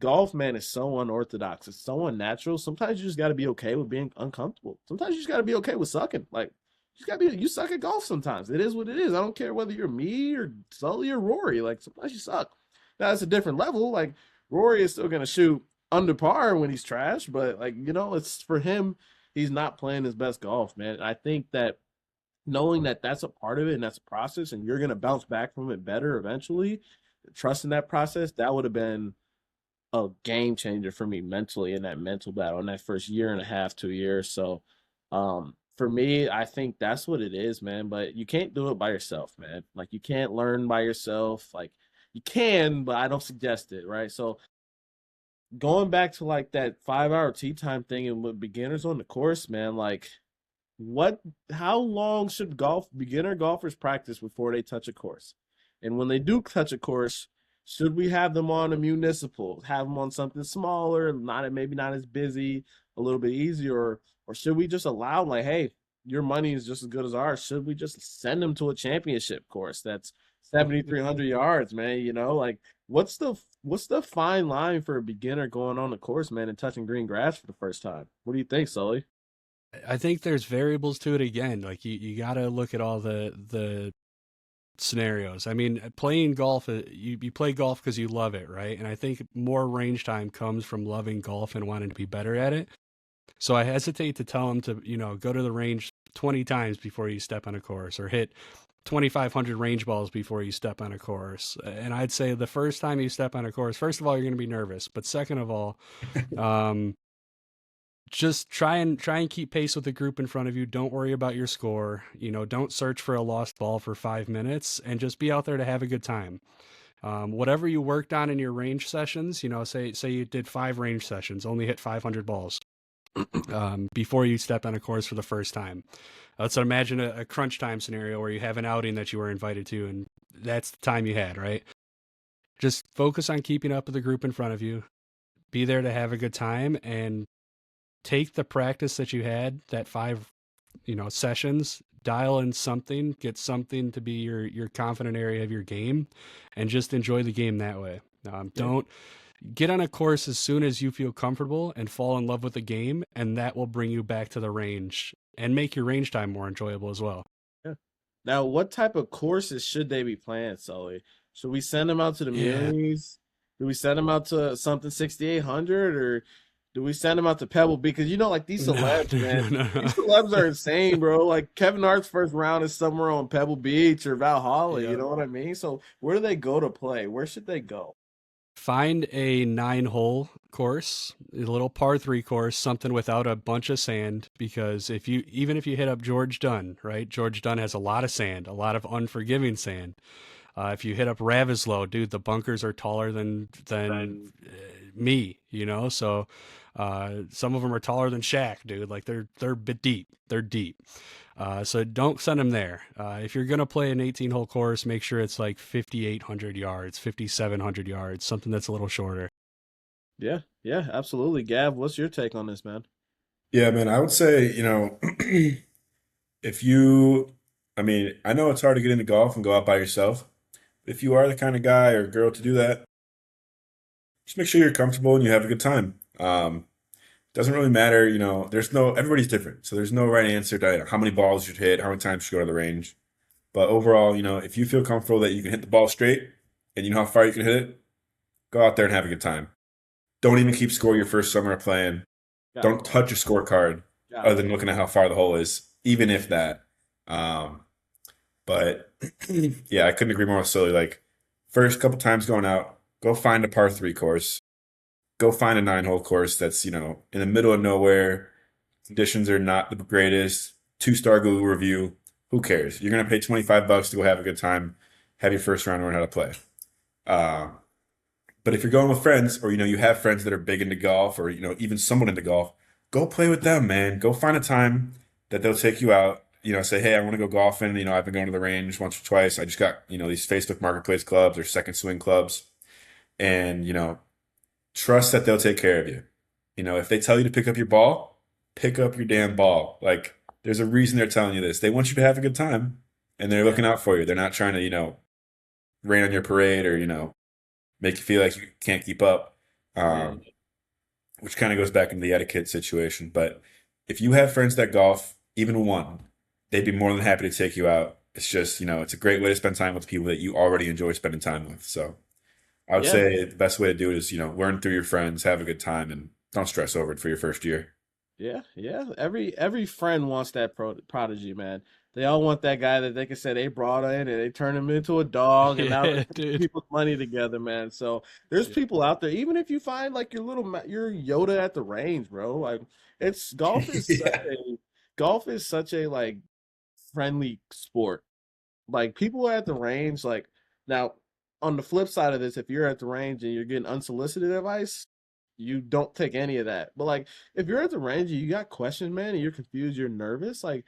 golf, man, is so unorthodox. It's so unnatural. Sometimes you just got to be okay with being uncomfortable. Sometimes you just got to be okay with sucking. Like you got to be. You suck at golf sometimes. It is what it is. I don't care whether you're me or Sully or Rory. Like sometimes you suck. Now it's a different level. Like Rory is still gonna shoot under par when he's trash, but like it's for him. He's not playing his best golf, man. And I think that knowing that that's a part of it and that's a process, and you're gonna bounce back from it better eventually, trusting that process, that would have been a game changer for me mentally in that mental battle in that first year and a half, 2 years. So, for me, I think that's what it is, man. But you can't do it by yourself, man. Like you can't learn by yourself. Like you can, but I don't suggest it, right? So going back to like that 5 hour tea time thing and with beginners on the course, man, like what how long should beginner golfers practice before they touch a course? And when they do touch a course, should we have them on a municipal, have them on something smaller, not maybe not as busy, a little bit easier, or should we just allow like, hey, your money is just as good as ours? Should we just send them to a championship course that's 7,300 yards, man? Like what's the fine line for a beginner going on the course, man, and touching green grass for the first time? What do you think, Sully? I think there's variables to it again. Like you got to look at all the scenarios. I mean, playing golf, you play golf because you love it, right? And I think more range time comes from loving golf and wanting to be better at it. So I hesitate to tell them to, go to the range 20 times before you step on a course, or hit 2,500 range balls before you step on a course. And I'd say the first time you step on a course, first of all, you're going to be nervous, but second of all, um, just try and keep pace with the group in front of you. Don't worry about your score. Don't search for a lost ball for 5 minutes, and just be out there to have a good time. Whatever you worked on in your range sessions, say you did 5 range sessions, only hit 500 balls before you step on a course for the first time. Let's imagine a crunch time scenario where you have an outing that you were invited to, and that's the time you had, right? Just focus on keeping up with the group in front of you. Be there to have a good time, and take the practice that you had, that 5 sessions, dial in something, get something to be your confident area of your game, and just enjoy the game that way. Don't get on a course as soon as you feel comfortable and fall in love with the game, and that will bring you back to the range and make your range time more enjoyable as well. Yeah. Now, what type of courses should they be playing, Sully? Should we send them out to the Yeah. Munis? Do we send them out to something 6,800, or do we send them out to Pebble? Because like these No, celebs, man, no. these celebs are insane, bro. Like Kevin Hart's first round is somewhere on Pebble Beach or Valhalla. You Yep. know what I mean? So where do they go to play? Where should they go? Find a 9-hole course, a little par 3 course, something without a bunch of sand. Because even if you hit up George Dunn, right? George Dunn has a lot of sand, a lot of unforgiving sand. If you hit up Ravislow, dude, the bunkers are taller than me, So some of them are taller than Shaq, dude. Like they're bit deep. They're deep. So don't send them there. If you're gonna play an 18-hole course, make sure it's like 5,800 yards, 5,700 yards, something that's a little shorter. Yeah, yeah, absolutely. Gav, what's your take on this, man? Yeah, man, I would say, if you, I mean, I know it's hard to get into golf and go out by yourself. If you are the kind of guy or girl to do that, just make sure you're comfortable and you have a good time. Doesn't really matter, everybody's different. So there's no right answer to how many balls you should hit, how many times you should go to the range. But overall, if you feel comfortable that you can hit the ball straight and you know how far you can hit it, go out there and have a good time. Don't even keep score your first summer of playing. Got Don't touch your scorecard got other than looking at how far the hole is, even if that. Um, but yeah, I couldn't agree more with Sully. Like, first couple times going out, go find a par 3 course. Go find a 9-hole course that's, in the middle of nowhere. Conditions are not the greatest. 2-star Google review. Who cares? You're gonna pay $25 to go have a good time, have your first round learn how to play. Uh, but if you're going with friends, or you have friends that are big into golf, or even someone into golf, go play with them, man. Go find a time that they'll take you out. Say, hey, I want to go golfing. I've been going to the range once or twice. I just got these Facebook Marketplace clubs or second swing clubs, and trust that they'll take care of you. If they tell you to pick up your ball, pick up your damn ball. Like, there's a reason they're telling you this. They want you to have a good time, and they're looking out for you. They're not trying to rain on your parade, or make you feel like you can't keep up, Yeah. which kind of goes back into the etiquette situation. But if you have friends that golf, even one, they'd be more than happy to take you out. It's just, it's a great way to spend time with people that you already enjoy spending time with. So I would Yeah. say the best way to do it is, learn through your friends, have a good time, and don't stress over it for your first year. Yeah, yeah. Every friend wants that prodigy, man. They all want that guy that they can say they brought in and they turn him into a dog, and now Yeah, they're putting dude. people's money together, man. So there's people out there. Even if you find like your Yoda at the range, bro. Like it's Yeah. golf is such a like friendly sport. Like people are at the range. Like now, on the flip side of this, if you're at the range and you're getting unsolicited advice, you don't take any of that. But like if you're at the range and you got questions, man, and you're confused, you're nervous, like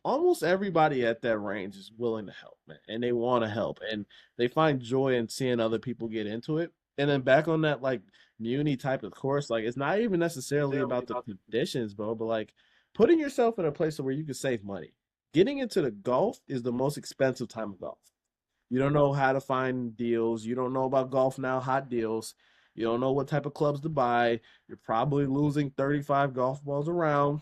almost everybody at that range is willing to help, man, and they want to help, and they find joy in seeing other people get into it. And then back on that like muni type of course, like it's not even necessarily about the conditions, bro, but like putting yourself in a place where you can save money. Getting into the golf is the most expensive time of golf. You don't know how to find deals. You don't know about golf now, hot deals. You don't know what type of clubs to buy. You're probably losing 35 golf balls around.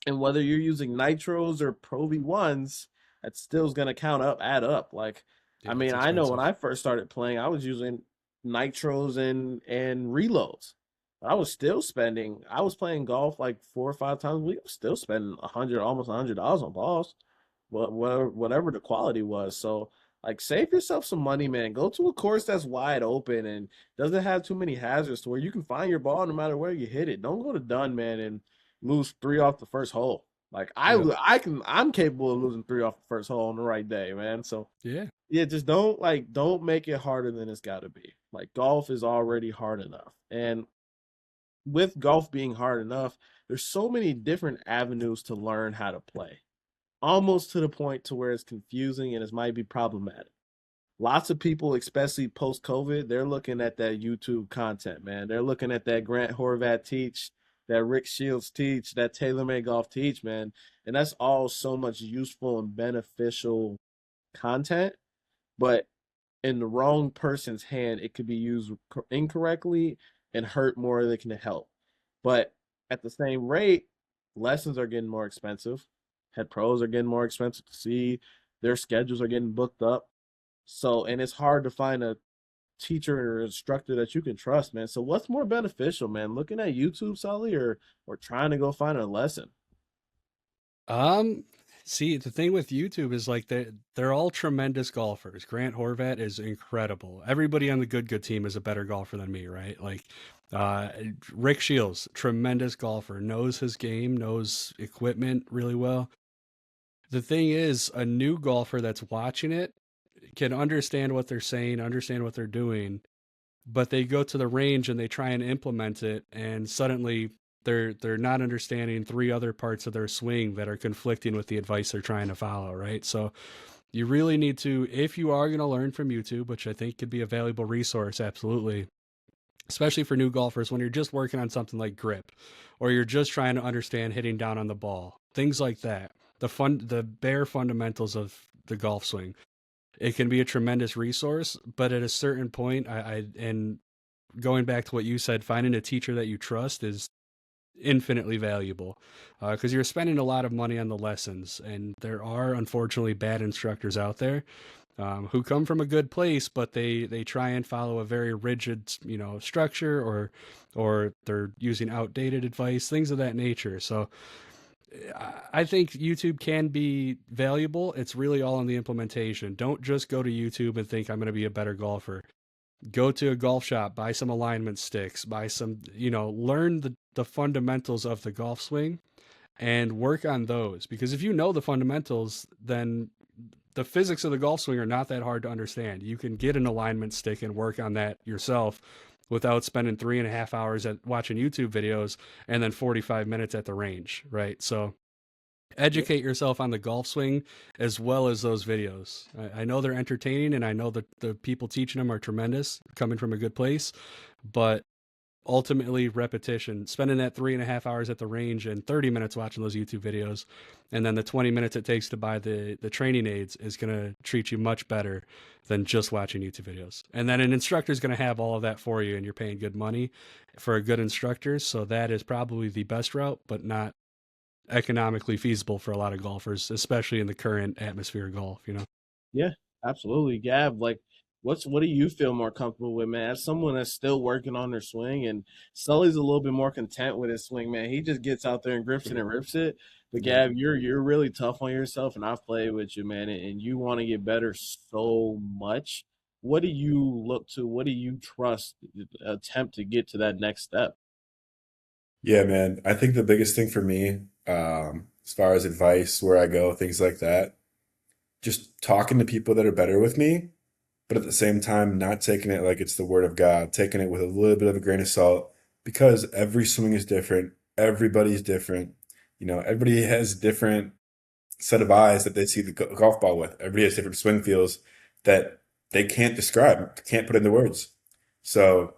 And whether you're using nitros or Pro V1s, That still is gonna add up. Like, I Yeah, mean, it's I know when expensive. I first started playing, I was using nitros and reloads. I was still spending. I was playing golf like 4 or 5 times a week. I was still spending almost $100 on balls, whatever the quality was. So, like, save yourself some money, man. Go to a course that's wide open and doesn't have too many hazards to where you can find your ball no matter where you hit it. Don't go to Dunn, man, and lose three off the first hole. Like, Yep. I'm capable of losing three off the first hole on the right day, man. So Yeah. yeah, just don't make it harder than it's got to be. Like, golf is already hard enough, and with golf being hard enough, there's so many different avenues to learn how to play, almost to the point to where it's confusing and it might be problematic. Lots of people, especially post COVID, they're looking at that YouTube content, man. They're looking at that Grant Horvat teach, that Rick Shields teach, that TaylorMade Golf teach, man. And that's all so much useful and beneficial content. But in the wrong person's hand, it could be used incorrectly and hurt more than it can help. But at the same rate, lessons are getting more expensive. Head pros are getting more expensive to see. Their schedules are getting booked up. So, and it's hard to find a teacher or instructor that you can trust, man. So, what's more beneficial, man? Looking at YouTube, Sully, or trying to go find a lesson? Um, See, the thing with YouTube is like they're all tremendous golfers. Grant Horvat is incredible. Everybody on the good team is a better golfer than me, right? Like uh Rick Shields, tremendous golfer, knows his game, knows equipment really well. The thing is, a new golfer that's watching it can understand what they're saying, understand what they're doing, but they go to the range and they try and implement it, and suddenly they're not understanding three other parts of their swing that are conflicting with the advice they're trying to follow, right? So you really need to, if you are going to learn from YouTube, which I think could be a valuable resource, absolutely, especially for new golfers when you're just working on something like grip, or you're just trying to understand hitting down on the ball, things like that. The bare fundamentals of the golf swing. It can be a tremendous resource, but at a certain point, and going back to what you said, finding a teacher that you trust is infinitely valuable, because you're spending a lot of money on the lessons, and there are unfortunately bad instructors out there, who come from a good place, but they try and follow a very rigid, structure, or they're using outdated advice, things of that nature. So I think YouTube can be valuable. It's really all in the implementation. Don't just go to YouTube and think I'm going to be a better golfer. Go to a golf shop, buy some alignment sticks, buy some, learn the fundamentals of the golf swing and work on those. Because if you know the fundamentals, then the physics of the golf swing are not that hard to understand. You can get an alignment stick and work on that yourself without spending 3.5 hours at watching YouTube videos and then 45 minutes at the range, right? So educate yourself on the golf swing as well as those videos. I know they're entertaining, and I know that the people teaching them are tremendous, coming from a good place, but ultimately repetition, spending that 3.5 hours at the range and 30 minutes watching those YouTube videos, and then the 20 minutes it takes to buy the training aids is going to treat you much better than just watching YouTube videos. And then an instructor is going to have all of that for you, and you're paying good money for a good instructor. So that is probably the best route, but not economically feasible for a lot of golfers, especially in the current atmosphere of golf. Yeah, absolutely. Gab, like, what do you feel more comfortable with, man? As someone that's still working on their swing, and Sully's a little bit more content with his swing, man. He just gets out there and grips it and rips it. But Yeah. Gab, you're really tough on yourself, and I've played with you, man, and you want to get better so much. What do you look to? What do you trust? Attempt to get to that next step. Yeah, man. I think the biggest thing for me, as far as advice, where I go, things like that, just talking to people that are better with me, but at the same time, not taking it like it's the word of God, taking it with a little bit of a grain of salt, because every swing is different. Everybody's different. Everybody has different set of eyes that they see the golf ball with. Everybody has different swing feels that they can't describe, can't put into words. So,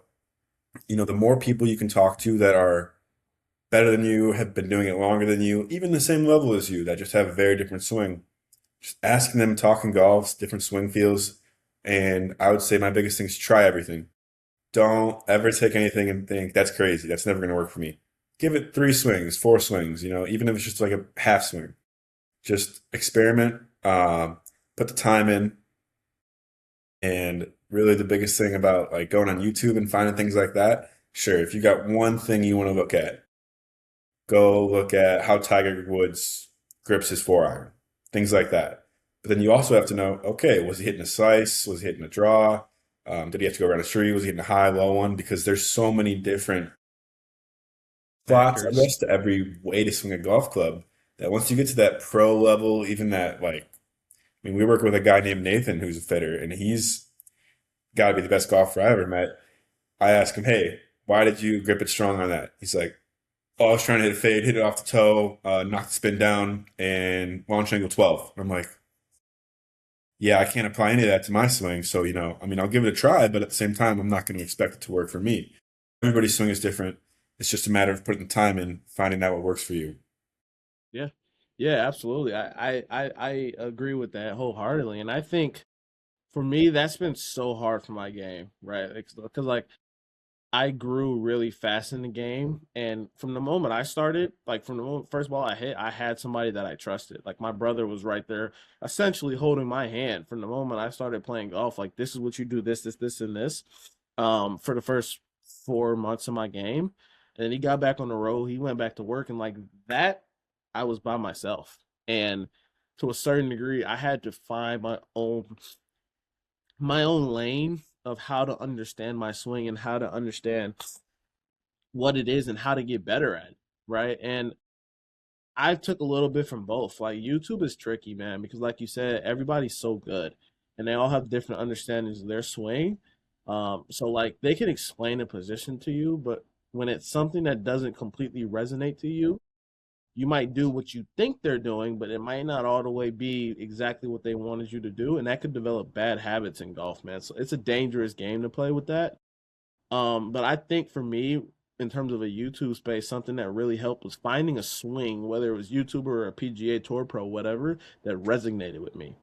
the more people you can talk to that are better than you, have been doing it longer than you, even the same level as you, that just have a very different swing, just asking them, talking golfs, different swing feels. And I would say my biggest thing is try everything. Don't ever take anything and think that's crazy. That's never going to work for me. Give it 3 swings, 4 swings, even if it's just like a half swing. Just experiment, put the time in, and really the biggest thing about like going on YouTube and finding things like that, sure, if you got one thing you want to look at, go look at how Tiger Woods grips his 4 iron, things like that. But then you also have to know, okay, was he hitting a slice? Was he hitting a draw? Did he have to go around a tree? Was he hitting a high, low one? Because there's so many different spots, I Factors. guess, to every way to swing a golf club that once you get to that pro level, even that like, I mean, we work with a guy named Nathan who's a fitter, and he's got to be the best golfer I ever met. I asked him, hey, why did you grip it strong on that? He's like, oh, I was trying to hit a fade, hit it off the toe, knock the spin down, and launch angle 12. And I'm like, yeah, I can't apply any of that to my swing. So, I mean, I'll give it a try, but at the same time, I'm not going to expect it to work for me. Everybody's swing is different. It's just a matter of putting the time in, finding out what works for you. Yeah. Yeah, absolutely. I agree with that wholeheartedly. And I think for me, that's been so hard for my game, right? Because like I grew really fast in the game, and from the moment I started, like from the moment first ball I hit, I had somebody that I trusted. Like my brother was right there, essentially holding my hand from the moment I started playing golf. Like this is what you do, this, and this. For the first 4 months of my game, and then he got back on the road. He went back to work, and like that, I was by myself, and to a certain degree, I had to find my own lane of how to understand my swing and how to understand what it is and how to get better at it, right? And I took a little bit from both. Like YouTube is tricky, man, because like you said, everybody's so good and they all have different understandings of their swing. So like they can explain a position to you, but when it's something that doesn't completely resonate to you, you might do what you think they're doing, but it might not all the way be exactly what they wanted you to do, and that could develop bad habits in golf, man. So it's a dangerous game to play with that. But I think for me, in terms of a YouTube space, something that really helped was finding a swing, whether it was YouTuber or a PGA Tour Pro, whatever, that resonated with me.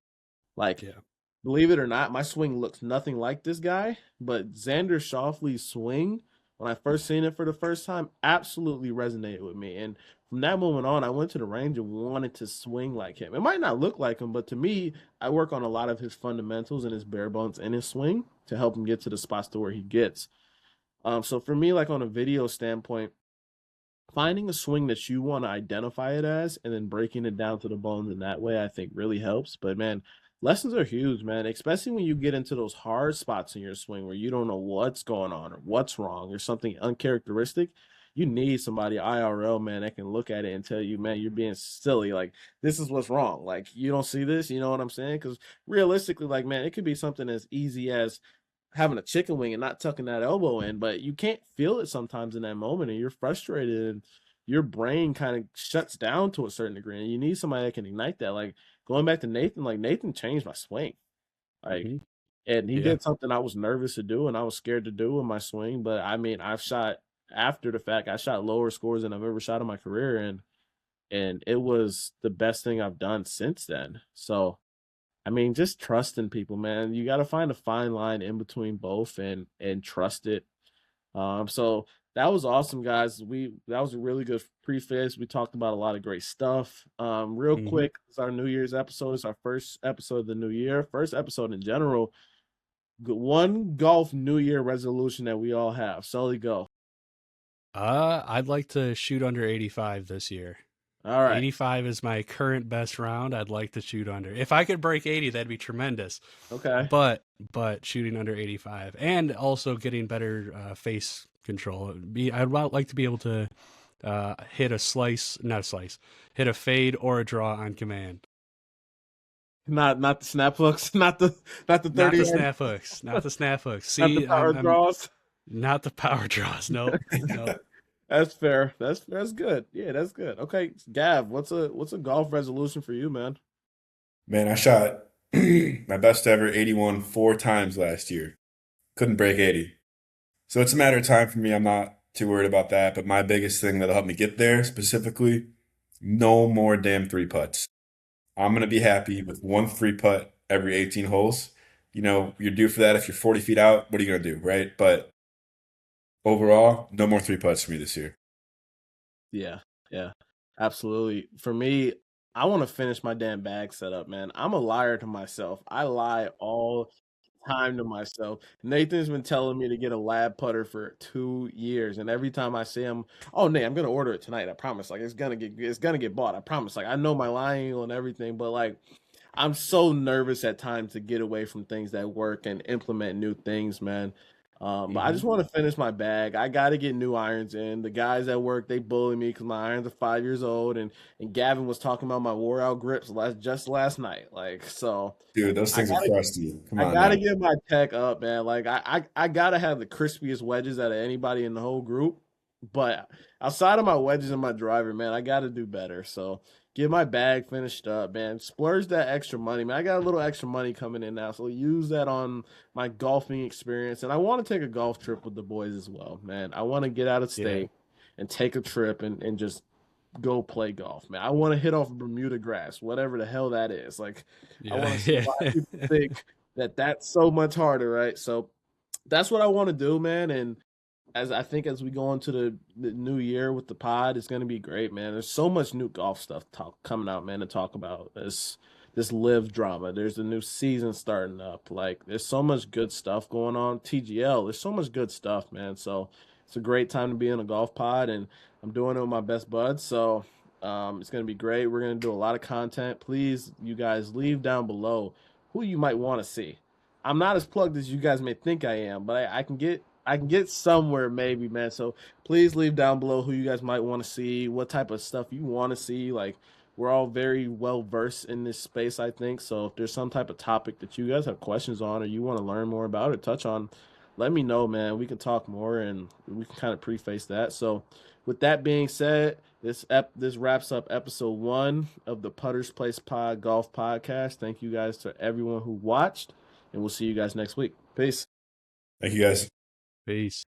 Like, Yeah. believe it or not, my swing looks nothing like this guy, but Xander Schauffele's swing, when I first seen it for the first time, absolutely resonated with me. And from that moment on, I went to the range and wanted to swing like him. It might not look like him, but to me, I work on a lot of his fundamentals and his bare bones in his swing to help him get to the spots to where he gets. So for me, like on a video standpoint, finding a swing that you want to identify it as and then breaking it down to the bones in that way, I think really helps. But man, lessons are huge, man, especially when you get into those hard spots in your swing where you don't know what's going on or what's wrong or something uncharacteristic. You need somebody IRL, man, that can look at it and tell you, man, you're being silly. Like, this is what's wrong. Like, you don't see this, you know what I'm saying? Because realistically, like, man, it could be something as easy as having a chicken wing and not tucking that elbow in, but you can't feel it sometimes in that moment and you're frustrated and your brain kind of shuts down to a certain degree and you need somebody that can ignite that. Like going back to Nathan, like Nathan changed my swing. Like Hmm. and he Yeah. did something I was nervous to do and I was scared to do in my swing, but I mean I've shot after the fact, I shot lower scores than I've ever shot in my career and it was the best thing I've done since then. So I mean, just trusting people, man. You got to find a fine line in between both and trust it. So that was awesome, guys. That was a really good preface. We talked about a lot of great stuff. Real Hmm. quick, it's our New Year's episode. It's our first episode of the new year, first episode in general. One golf New Year resolution that we all have. Sully, go. I'd like to shoot under 85 this year. All right. 85 is my current best round. I'd like to shoot under. If I could break 80, that'd be tremendous. Okay. But shooting under 85 and also getting better face control. I'd like to be able to hit a slice, not a slice, hit a fade or a draw on command. Not the snap hooks, not the Not 30 the yard, snap hooks, not the snap hooks. not the See, power I'm draws. not the power draws. Nope, nope. That's fair. That's good. Yeah, that's good. Okay, Gav, what's a golf resolution for you, man? Man, I shot my best ever 81 4 times last year. Couldn't break 80. So it's a matter of time for me. I'm not too worried about that. But my biggest thing that'll help me get there specifically, no more damn three putts. I'm going to be happy with one three putt every 18 holes. You're due for that if you're 40 feet out. What are you going to do, right? But overall, no more three putts for me this year. Yeah, yeah, absolutely. For me, I want to finish my damn bag setup, man. I'm a liar to myself. I lie all time to myself. Nathan's been telling me to get a lab putter for 2 years, and every time I see him, oh Nate, I'm gonna order it tonight. I promise. Like it's gonna get bought. I promise. Like I know my line angle and everything, but like I'm so nervous at times to get away from things that work and implement new things, man. But I Hmm. just want to finish my bag. I got to get new irons in. The guys at work, they bully me because my irons are 5 years old, and Gavin was talking about my wore out grips just last night. Like so, Dude, those I things are gotta crusty. Come I on now. gotta get my tech up, man. Like I gotta have the crispiest wedges out of anybody in the whole group. But outside of my wedges and my driver, man, I gotta do better. So get my bag finished up, man. Splurge that extra money, man. I got a little extra money coming in now, so use that on my golfing experience. And I want to take a golf trip with the boys as well, man. I want to get out of Yeah. state and take a trip and just go play golf, man. I want to hit off Bermuda grass, whatever the hell that is. Like, I Yeah. want to see Yeah. why people think that that's so much harder, right? So that's what I want to do, man. And as we go into the new year with the pod, it's gonna be great, man. There's so much new golf stuff coming out, man, to talk about. This live drama. There's a new season starting up. Like there's so much good stuff going on. TGL, there's so much good stuff, man. So it's a great time to be in a golf pod, and I'm doing it with my best buds. So it's gonna be great. We're gonna do a lot of content. Please, you guys, leave down below who you might want to see. I'm not as plugged as you guys may think I am, but I can get somewhere maybe, man. So please leave down below who you guys might want to see, what type of stuff you want to see. Like we're all very well versed in this space, I think. So if there's some type of topic that you guys have questions on or you want to learn more about or touch on, let me know, man. We can talk more and we can kind of preface that. So with that being said, this wraps up episode 1 of the Putters Place Pod Golf Podcast. Thank you guys to everyone who watched, and we'll see you guys next week. Peace. Thank you guys. Peace.